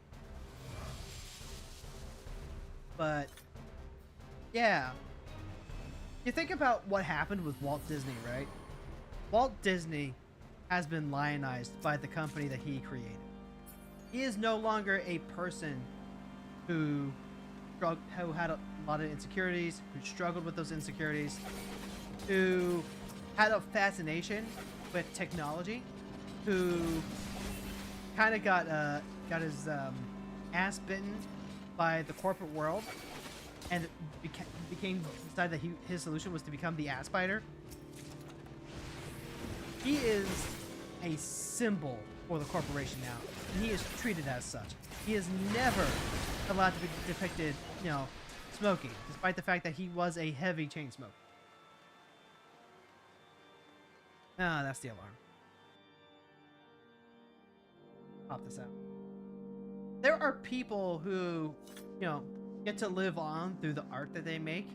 But, yeah. You think about what happened with Walt Disney, right? Walt Disney has been lionized by the company that he created. He is no longer a person who had a lot of insecurities, who struggled with those insecurities, who had a fascination with technology, who kind of got his ass bitten by the corporate world, and decided that his solution was to become the ass biter. He is a symbol for the corporation now, and he is treated as such. He is never allowed to be depicted, you know, smoking, despite the fact that he was a heavy chain smoker. Ah, that's the alarm. Pop this out. There are people who, you know, get to live on through the art that they make.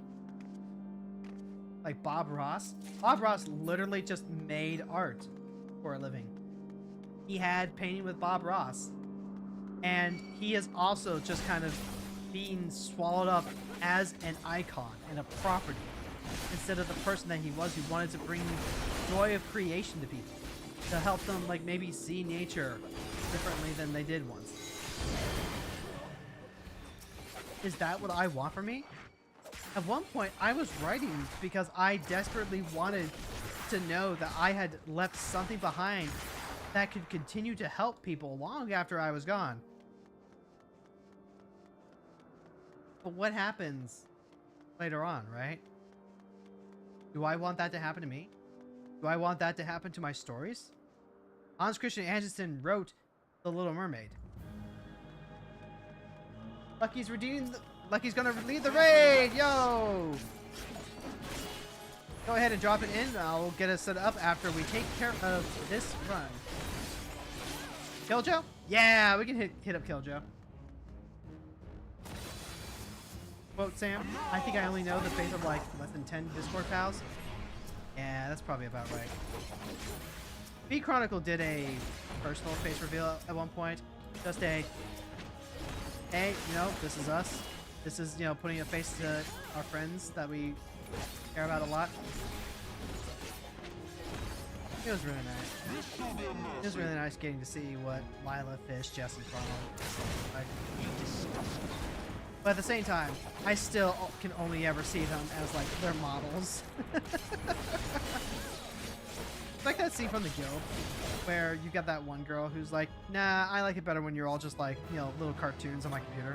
Like Bob Ross. Bob Ross literally just made art for a living. He had painting with Bob Ross. And he is also just kind of being swallowed up as an icon and a property instead of the person that he was, who wanted to bring joy of creation to people, to help them, like, maybe see nature differently than they did once. Is that what I want for me? At one point, I was writing because I desperately wanted to know that I had left something behind that could continue to help people long after I was gone. But what happens later on, right? Do I want that to happen to me? Do I want that to happen to my stories? Hans Christian Andersen wrote The Little Mermaid. Lucky's gonna lead the raid, yo! Go ahead and drop it in. I'll get us set up after we take care of this run. Killjoy? Yeah, we can hit up Killjoy. Quote Sam, I think I only know the face of like less than 10 Discord pals. Yeah, that's probably about right. B Chronicle did a personal face reveal at one point. Just a, hey, you know, this is us. This is, you know, putting a face to our friends that we care about a lot. It was really nice. It was really nice getting to see what Lila, Fish, Jess, and Chrono like. But at the same time, I still can only ever see them as, like, their models. It's like that scene from The Guild, where you got that one girl who's like, nah, I like it better when you're all just like, you know, little cartoons on my computer.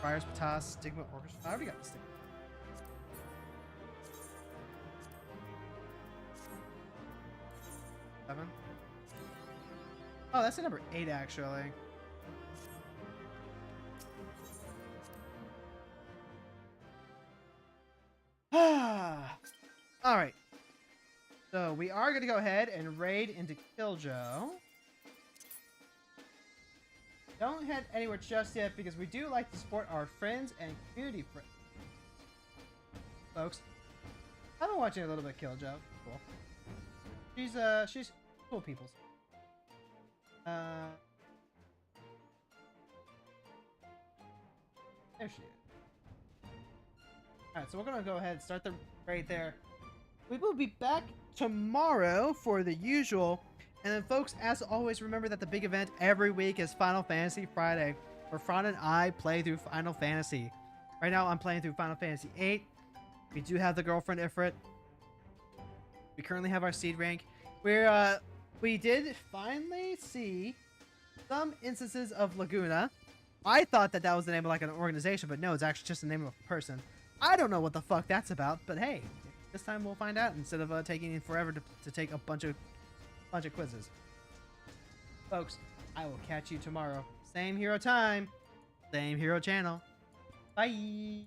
Friars, Patas, Stigma, Orchestra. I already got the Stigma. Seven. Oh, that's the number 8, actually. Alright. So we are going to go ahead and raid into Killjoy. Don't head anywhere just yet because we do like to support our friends and community friends. Folks, I've been watching a little bit of Killjoy. Cool. She's cool peoples. There she is. Alright, so we're gonna go ahead and start the raid there. We will be back tomorrow for the usual. And then, folks, as always, remember that the big event every week is Final Fantasy Friday, where Fran and I play through Final Fantasy. Right now, I'm playing through Final Fantasy VIII. We do have the girlfriend Ifrit. We currently have our seed rank. We did finally see some instances of Laguna. I thought that that was the name of like an organization, but no, it's actually just the name of a person. I don't know what the fuck that's about, but hey, This time we'll find out instead of taking forever to take a bunch of quizzes. Folks, I will catch you tomorrow. Same hero time, same hero channel. Bye.